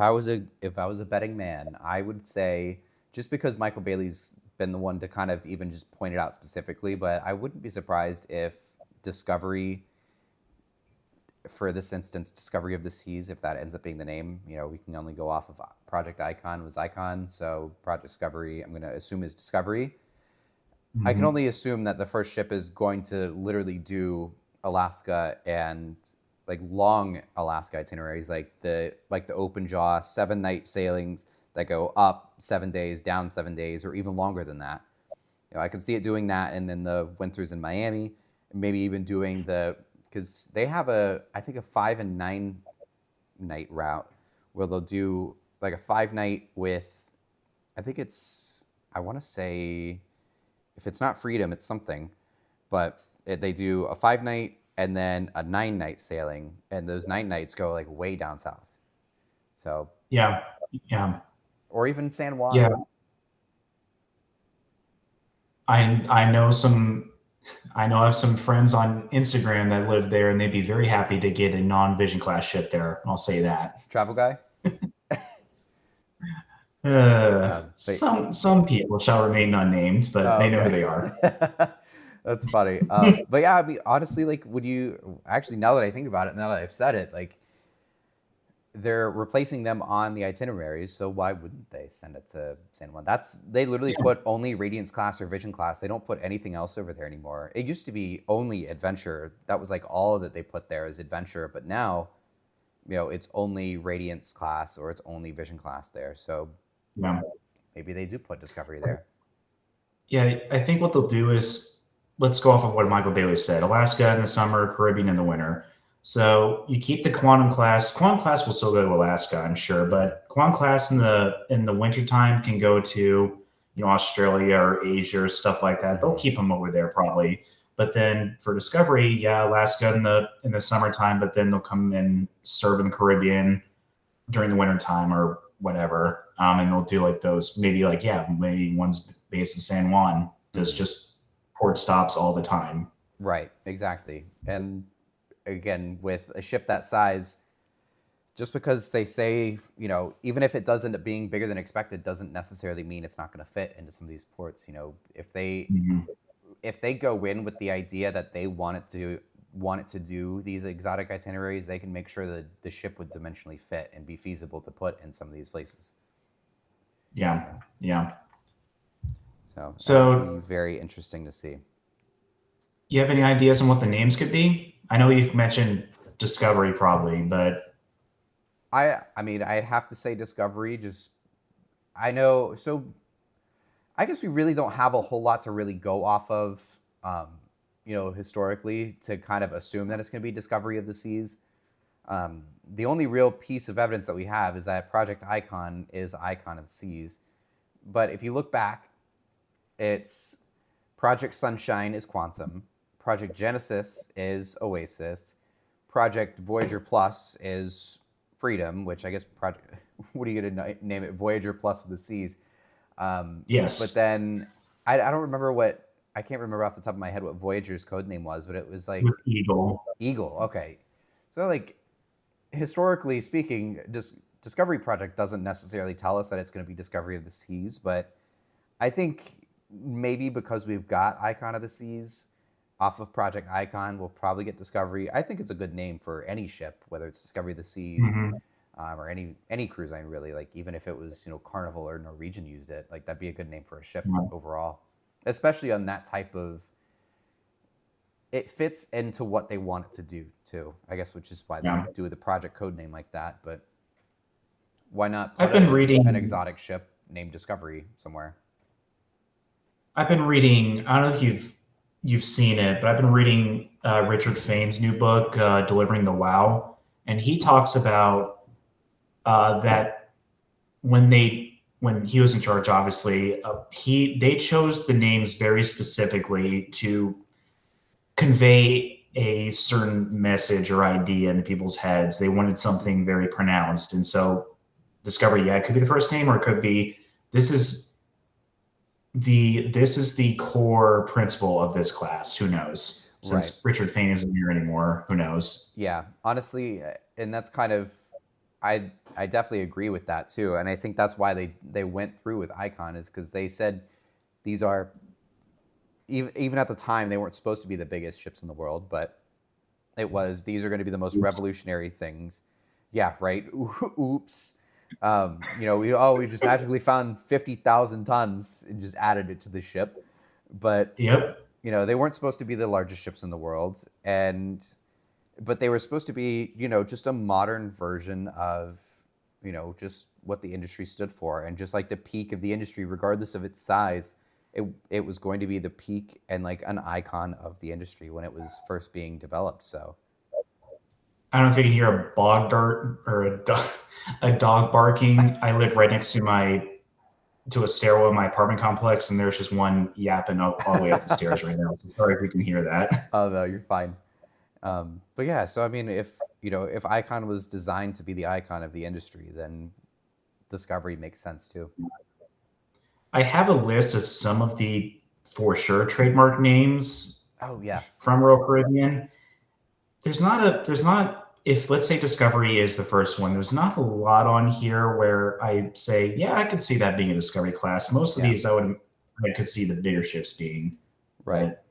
I was a betting man, I would say just because Michael Bailey's been the one to kind of even just point it out specifically, but I wouldn't be surprised if Discovery, for this instance, Discovery of the Seas, if that ends up being the name, we can only go off of Project Icon was Icon, so Project Discovery, I'm going to assume is Discovery. I can Mm-hmm. only assume that the first ship is going to literally do Alaska and like long Alaska itineraries, like the open jaw 7 night sailings that go up 7 days, down 7 days, or even longer than that. I can see it doing that, and then the winters in Miami, and maybe even doing because they have I think a 5 and 9 night route where they'll do like a 5 night with, I think I want to say, if it's not Freedom, it's something, but they do a 5 night and then a 9 night sailing, and those 9 nights go like way down south. So, Yeah, yeah, or even San Juan. yeah. I know some. I know I have some friends on Instagram that live there, and they'd be very happy to get a non-Vision class ship there. I'll say that. Travel guy. But Some people shall remain unnamed, but oh, they know who okay. they are. That's funny. But yeah, I mean, honestly, like, would you actually, now that I think about it, now that I've said it, like, they're replacing them on the itineraries, so why wouldn't they send it to San Juan? They literally put only Radiance class or Vision class. They don't put anything else over there anymore. It used to be only Adventure. That was like all that they put there is Adventure, but now, it's only Radiance class or it's only Vision class there. So Yeah. maybe they do put Discovery there. Yeah, I think what they'll do is let's go off of what Michael Bailey said. Alaska in the summer, Caribbean in the winter. So you keep the quantum class. Quantum class will still go to Alaska, I'm sure, Hmm. but quantum class in the wintertime can go to Australia or Asia or stuff like that. They'll Hmm. keep them over there probably. But then for Discovery, yeah, Alaska in the summertime, but then they'll come and serve in the Caribbean during the winter time or whatever. And they'll do like those maybe like yeah, maybe one's based in San Juan. Does Hmm. just port stops all the time. Right, exactly. And again, with a ship that size, just because they say, even if it does end up being bigger than expected, doesn't necessarily mean it's not going to fit into some of these ports. Mhm. If they go in with the idea that they want it to do these exotic itineraries, they can make sure that the ship would dimensionally fit and be feasible to put in some of these places. Yeah, Yeah. yeah. So that would be So very interesting to see. you have any ideas on what the names could be? I know you've mentioned Discovery probably, but I mean, I'd have to say Discovery. Just I know. So I guess we really don't have a whole lot to really go off of, historically, to kind of assume that it's going to be Discovery of the Seas. The only real piece of evidence that we have is that Project Icon is Icon of the Seas. But if you look back, it's Project Sunshine is Quantum, Project Genesis is Oasis, Project Voyager Plus is Freedom, which I guess what are you going to name it? Voyager Plus of the Seas. But Yes. then I don't remember I can't remember off the top of my head what Voyager's code name was, but it was like With Eagle. Eagle. Okay, so like historically speaking, Discovery Project doesn't necessarily tell us that it's going to be Discovery of the Seas, but I think maybe because we've got Icon of the Seas off of Project Icon, we'll probably get Discovery. I think it's a good name for any ship, whether it's Discovery of the Seas Hmm. or any cruise line really. Like even if it was Carnival or Norwegian used it, like that'd be a good name for a ship overall, especially on that type of. It fits into what they want it to do too, I guess, which is why they Yeah. do the project code name like that. But why not I've put been an reading. exotic ship named Discovery somewhere? I've been reading. I don't know if you've seen it, but I've been reading Richard Fain's new book, Delivering the Wow, and he talks about that when he was in charge, obviously, they chose the names very specifically to convey a certain message or idea into people's heads. They wanted something very pronounced, and so Discovery, yeah, it could be the first name, or it could be this is the core principle of this class. Who knows? Right. Since Richard Fain isn't here anymore, who knows? Yeah, honestly, and that's kind of I definitely agree with that too, and I think that's why they went through with Icon is because they said these are even at the time they weren't supposed to be the biggest ships in the world, but it was these are going to be the most Oops. revolutionary things. Yeah, right. Oops. We just magically found 50,000 tons and just added it to the ship, but Yep. they weren't supposed to be the largest ships in the world, but they were supposed to be, just a modern version of, just what the industry stood for. And just like the peak of the industry, regardless of its size, it was going to be the peak and like an icon of the industry when it was first being developed. So, I don't know if you can hear a bog dart or a dog barking. I live right next to a stairwell in my apartment complex, and there's just one yapping all the way up the stairs right now. So sorry if you can hear that. oh no, you're fine. But yeah, so I mean, if Icon was designed to be the icon of the industry, then Discovery makes sense too. I have a list of some of the for sure trademark names Oh yes, from Royal Caribbean. There's not if let's say Discovery is the first one, there's not a lot on here where I say, yeah, I could see that being a Discovery class. Most of yeah, these I could see the bigger ships being. right. But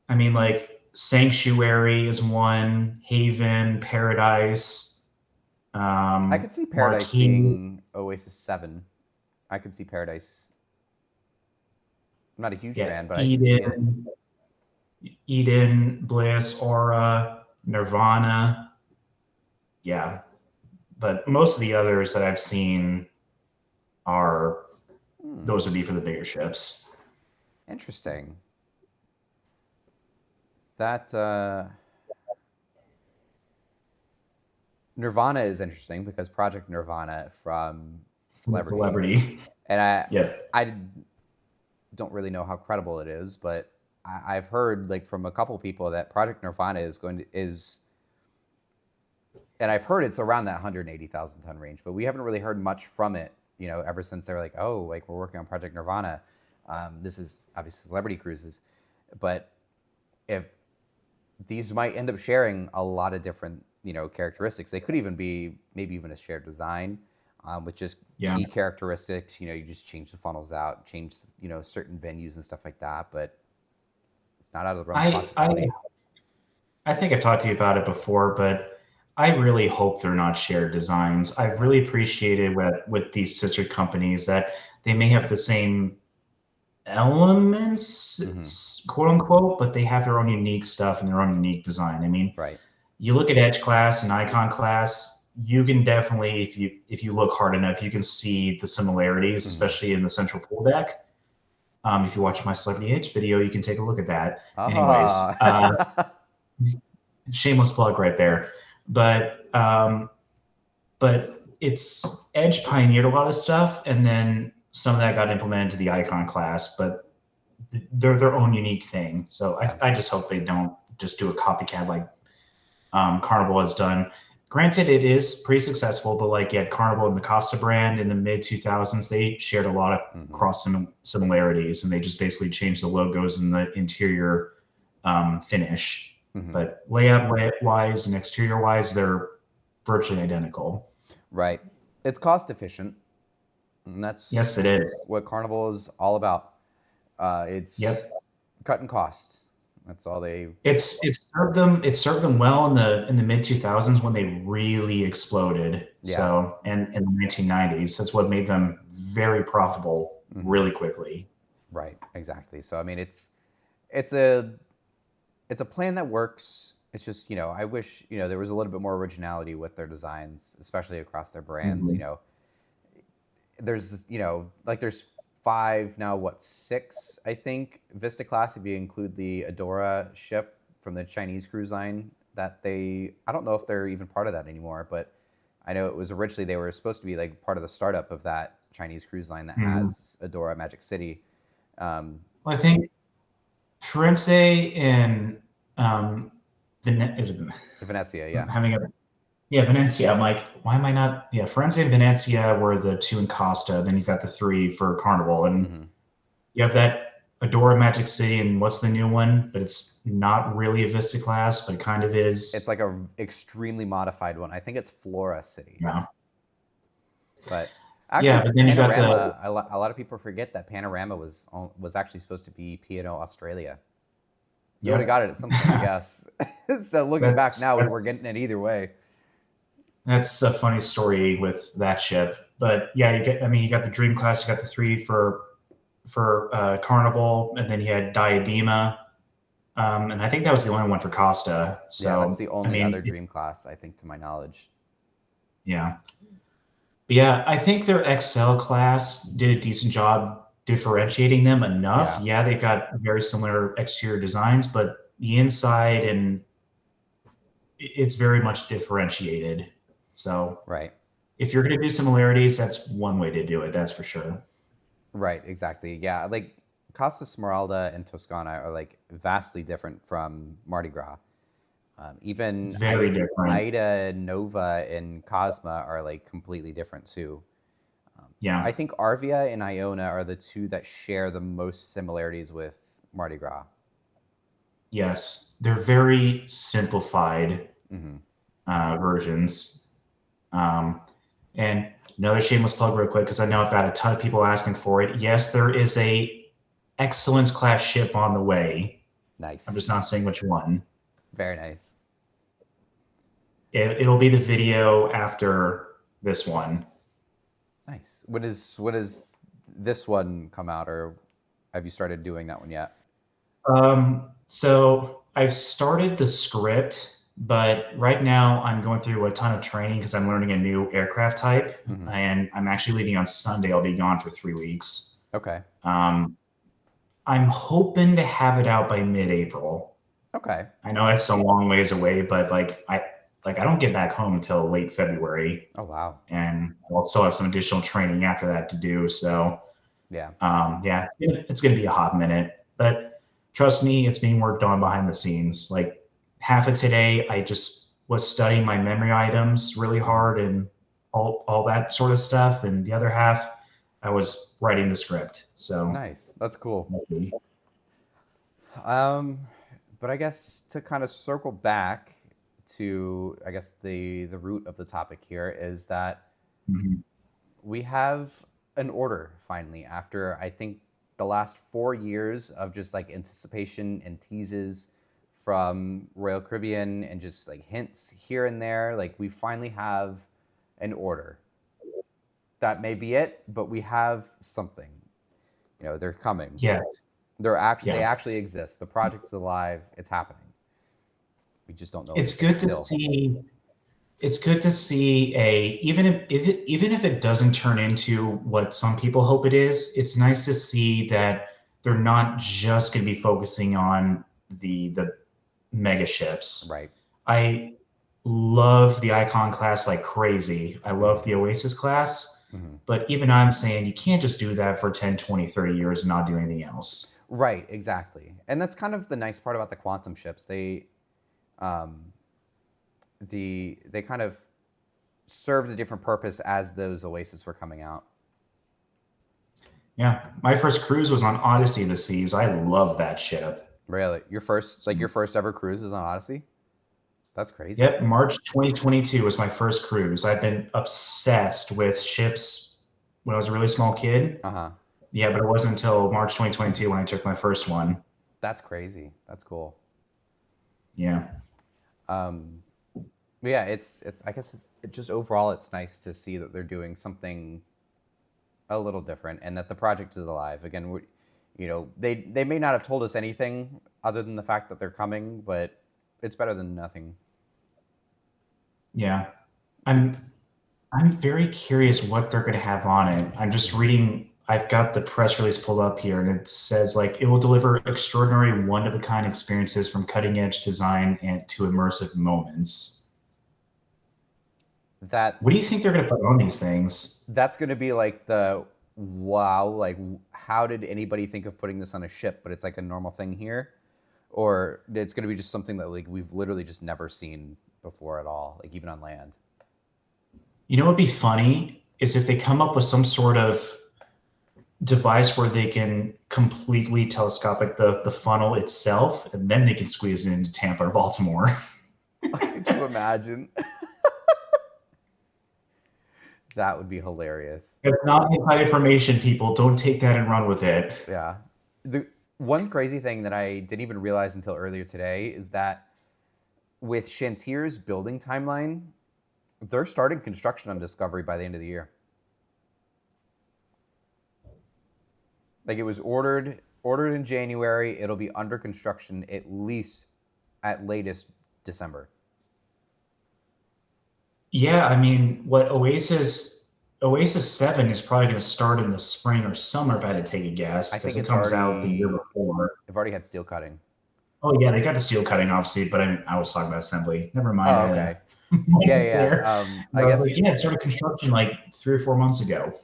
I mean like Sanctuary is one, Haven, Paradise, I could see Paradise Marquis, being Oasis 7. I could see Paradise. I'm not a huge yeah, fan, but I could see it. Eden, Bliss, Aura, Nirvana. Yeah. But most of the others that I've seen are Hmm, those would be for the bigger ships. interesting. That Nirvana is interesting because Project Nirvana from Celebrity, Celebrity. and Yep. I don't really know how credible it is, but I've heard like from a couple people that Project Nirvana and I've heard it's around that 180,000 ton range, but we haven't really heard much from it, ever since they were like, oh, like we're working on Project Nirvana. This is obviously Celebrity Cruises, but if these might end up sharing a lot of different, characteristics, they could even be maybe even a shared design, with just Yeah. key characteristics. You just change the funnels out, change, certain venues and stuff like that, but it's not out of the realm of I I possibility. I think I've talked to you about it before, but I really hope they're not shared designs. I've Yeah. really appreciated with these sister companies that they may have the same Hmm. elements, quote unquote, but they have their own unique stuff and their own unique design. I mean, Right. you look at Edge class and Icon class, you can definitely, if you look hard enough, you can see the similarities, Hmm. especially in the central pool deck. If you watch my Celebrity Edge video, you can take a look at that. Anyways, Ah. shameless plug right there. But it's Edge pioneered a lot of stuff, and then some of that got implemented to the Icon class, but they're their own unique thing. So Yeah. I just hope they don't just do a copycat like Carnival has done. Granted, it is pretty successful, but like you had Carnival and the Costa brand in the mid 2000s, they shared a lot of Hmm. cross similarities, and they just basically changed the logos and the interior finish. Hmm. But layout wise and exterior wise, they're virtually identical. Right. It's cost efficient, and that's Yes, it is. what Carnival is all about. It's Yep. cutting costs. That's all they. It served them well in the mid 2000s when they really exploded. Yeah. So and in the 1990s, that's what made them very profitable Hmm. really quickly. Right. Exactly. So I mean, it's a it's a plan that works. It's just, I wish, there was a little bit more originality with their designs, especially across their brands. Mhm. There's, like there's five now, what, six, I think, Vista class, if you include the Adora ship from the Chinese cruise line I don't know if they're even part of that anymore, but I know it was originally, they were supposed to be like part of the startup of that Chinese cruise line that Mhm. has Adora Magic City. Um, Well, I think Firenze and is it? Venezia, I'm yeah. having a yeah, Venezia. I'm like, why am I not? Yeah, Firenze and Venezia were the two in Costa. Then you've got the three for Carnival, and Hmm. you have that Adora Magic City, and what's the new one? But it's not really a Vista class, but it kind of It's is. like a extremely modified one. I think it's Flora City. Yeah, But yeah. actually, But then you got the Panorama. A lot of people forget that Panorama was actually supposed to be P&O Australia. We would have yep. got it at some point, I guess. So looking back that's now, we were that's getting it either way. that's a funny story with that ship. But yeah, you get. I mean, you got the Dream class. You got the three for Carnival, and then you had Diadema, and I think that was the only one for Costa. Yeah, that's So the I only mean, other Dream class, I think, to my knowledge. yeah, but yeah, I think their XL class did a decent job differentiating them enough. Yeah, Yeah, they've got very similar exterior designs, but the inside and it's very much differentiated. So right. if you're going to do similarities, that's one way to do it. That's for sure. Right, exactly. Yeah, like Costa Smeralda and Toscana are like vastly different from Mardi Gras. Even Very different. Ida, Nova, and Cosma are like completely different too. I Yeah. think Arvia and Iona are the two that share the most similarities with Mardi Gras. Yes. They're very simplified Hmm. versions. Um, and another shameless plug, real quick, because I know I've got a ton of people asking for it. Yes, there is a excellence class ship on the way. I'm Nice, just not saying which one. very nice, It'll be the video after this one. nice. When is this one come out, or have you started doing that one yet? So I've started the script, but right now I'm going through a ton of training because I'm learning a new aircraft type, Hmm. and I'm actually leaving on Sunday. I'll be gone for 3 weeks. Okay, Um, I'm hoping to have it out by mid-April. okay, I know it's a long ways away, but I don't get back home until late February, oh wow, and I'll still have some additional training after that to do. So yeah, yeah, it's going to be a hot minute, but trust me, it's being worked on behind the scenes. Like half of today, I just was studying my memory items really hmm, hard and all that sort of stuff, and the other half, I was writing the script. So nice. That's cool. we'll see. Um, but I guess to kind of circle back to, I guess the root of the topic here is that Mhm. we have an order finally after I think the last 4 years of just like anticipation and teases from Royal Caribbean and just like hints here and there. Like we finally have an order. That may be it, but we have something. They're coming. Yes, They yeah. actually exist. The project's alive. It's happening. We just don't know It's anything good to still. see. It's good to see a even if it doesn't turn into what some people hope it is. It's nice to see that they're not just going to be focusing on the mega ships. Right. I love the Icon class like crazy. I love Hmm. the Oasis class, Hmm. but even I'm saying you can't just do that for 10, 20, 30 years and not do anything else. Right, exactly. And that's kind of the nice part about the quantum ships. Um, they kind of served a different purpose as those Oasis were coming out. Yeah, my first cruise was on Odyssey of the Seas. I love that ship. Really, your first ever cruise is on Odyssey? That's crazy. Yep, March 2022 was my first cruise. I've been obsessed with ships when I was a really small kid. Uh huh. Yeah, but it wasn't until March 2022 when I took my first one. That's crazy. That's cool. Yeah. Um, but yeah, it's I guess it just overall it's nice to see that they're doing something a little different and that the project is alive. Again, they may not have told us anything other than the fact that they're coming, but it's better than nothing. Yeah. I'm I'm very curious what they're going to have on it. I'm just reading, I've got the press release pulled up here, and it says like it will deliver extraordinary one of a kind experiences from cutting edge design and to immersive moments. What do you That's think they're going to put on these things? that's going to be like the wow, like how did anybody think of putting this on a ship? But it's like a normal thing here, or it's going to be just something that like we've literally just never seen before at all, like even on land. You know what would be funny is if they come up with some sort of device where they can completely telescopic the funnel itself, and then they can squeeze it into Tampa or Baltimore. Could you imagine? That would be hilarious. It's not inside information, people. Don't take that and run with it. Yeah. The one crazy thing that I didn't even realize until earlier today is that with Shantier's building timeline, they're starting construction on Discovery by the end of the year. Like it was ordered in January, it'll be under construction at least at latest December. Yeah, I mean, what Oasis 7 is probably going to start in the spring or summer, if I had to take a I guess, think because it it's comes out the year already before. they've already had steel cutting. Oh yeah, they got the steel cutting, obviously, but I was talking about assembly. Never mind. Oh, okay. Yeah, yeah. There. I But I was like, yeah, guess it started construction like 3 or 4 months ago.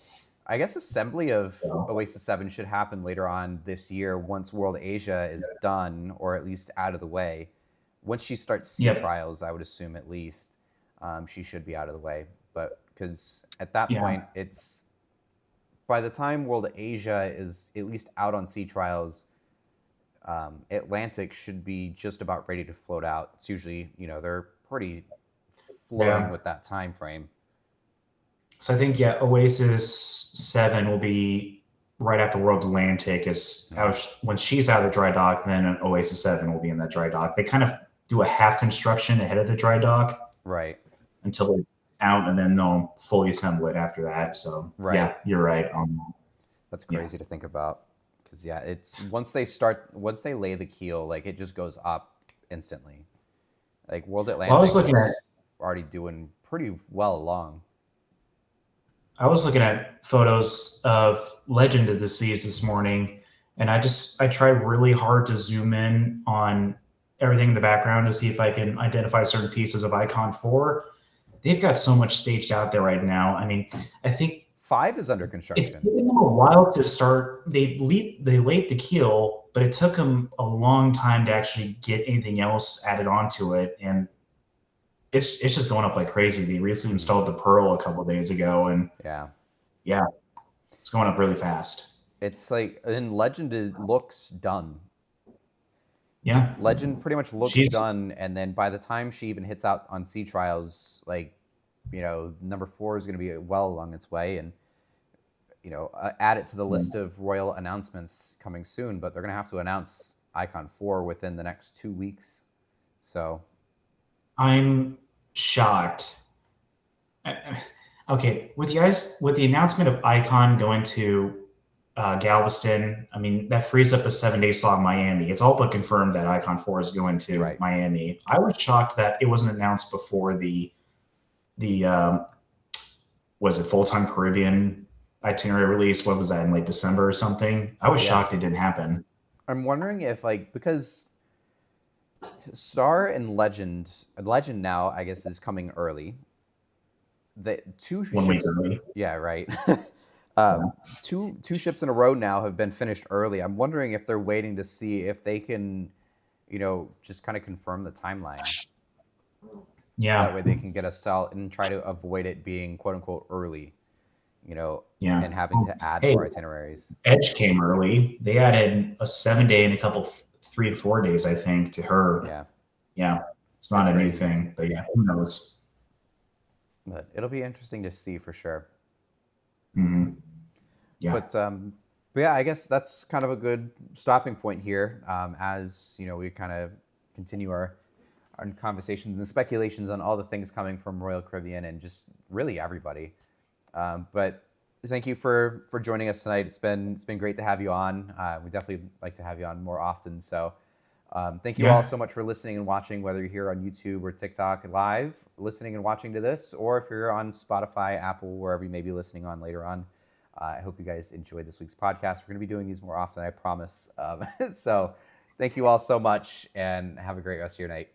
assembly of So, Oasis 7 should happen later on this year once World Asia is done or at least out of the way. Once she starts sea yep, trials, I would assume at least she should be out of the way. But because at that yeah. point, it's by the time World Asia is at least out on sea trials, Atlantic should be just about ready to float out. It's usually, they're pretty flowing Yeah. with that time frame. So I think yeah, Oasis 7 will be right after World Atlantic is Mhm. how when she's out of the dry dock, then Oasis 7 will be in that dry dock. They kind of do a half construction ahead of the dry dock Right, until it's out, and then they'll fully assemble it after that. So right. yeah, you're right. That's Yeah. crazy to think about. Because yeah, it's once they lay the keel, like it just goes up instantly. Like World Well, Atlantic is already doing pretty well along. I was looking at photos of Legend of the Seas this morning, and I tried really hard to zoom in on everything in the background to see if I can identify certain pieces of Icon 4. They've got so much staged out there right now. I mean, I think 5 is under it's construction. taken them a while to start. They laid the keel, but it took them a long time to actually get anything else added onto it, and it's just going up like crazy. They recently Hmm. installed the Pearl a couple of days ago, and Yeah, yeah, it's going up really fast. it's like and Legend is looks done. Yeah, Legend pretty much looks she's done, and then by the time she even hits out on sea trials, like number 4 is going to be well along its way, and add it to the list of royal announcements coming soon. But they're going to have to announce Icon 4 within the next 2 weeks. So I'm shocked. Okay, with the announcement of Icon going to Galveston, I mean that frees up the 7 day slot in Miami. It's all but confirmed that Icon 4 is going to right, Miami. I was shocked that it wasn't announced before the was it full time Caribbean itinerary release? What was that in late December or something? I was yeah. shocked it didn't happen. I'm wondering if like because Star and Legend now I guess is coming early. The two 1 week ships, early. yeah, right. Yeah. Two ships in a row now have been finished early. I'm wondering if they're waiting to see if they can, just kind of confirm the timeline. That Yeah. way they can get us out and try to avoid it being quote unquote early, Yeah. and having Oh, to add hey, more itineraries. Edge came early. They added a 7 day and a couple 3 to 4 days, I think, to her. Yeah, Yeah. It's not that's a new crazy. thing, but yeah, who knows? But it'll be interesting to see for sure. Hmm. Yeah. But but yeah, I guess that's kind of a good stopping point here, as we kind of continue our conversations and speculations on all the things coming from Royal Caribbean and just really everybody. But thank you for joining us tonight. It's been great to have you on. We definitely like to have you on more often. So thank you all Yeah. so much for listening and watching, whether you're here on YouTube or TikTok live, listening and watching to this, or if you're on Spotify, Apple, wherever you may be listening on later on. I hope you guys enjoyed this week's podcast. We're going to be doing these more often, I promise. So thank you all so much and have a great rest of your night.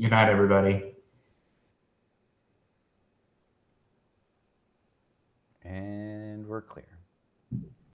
Good night, everybody. And we're clear.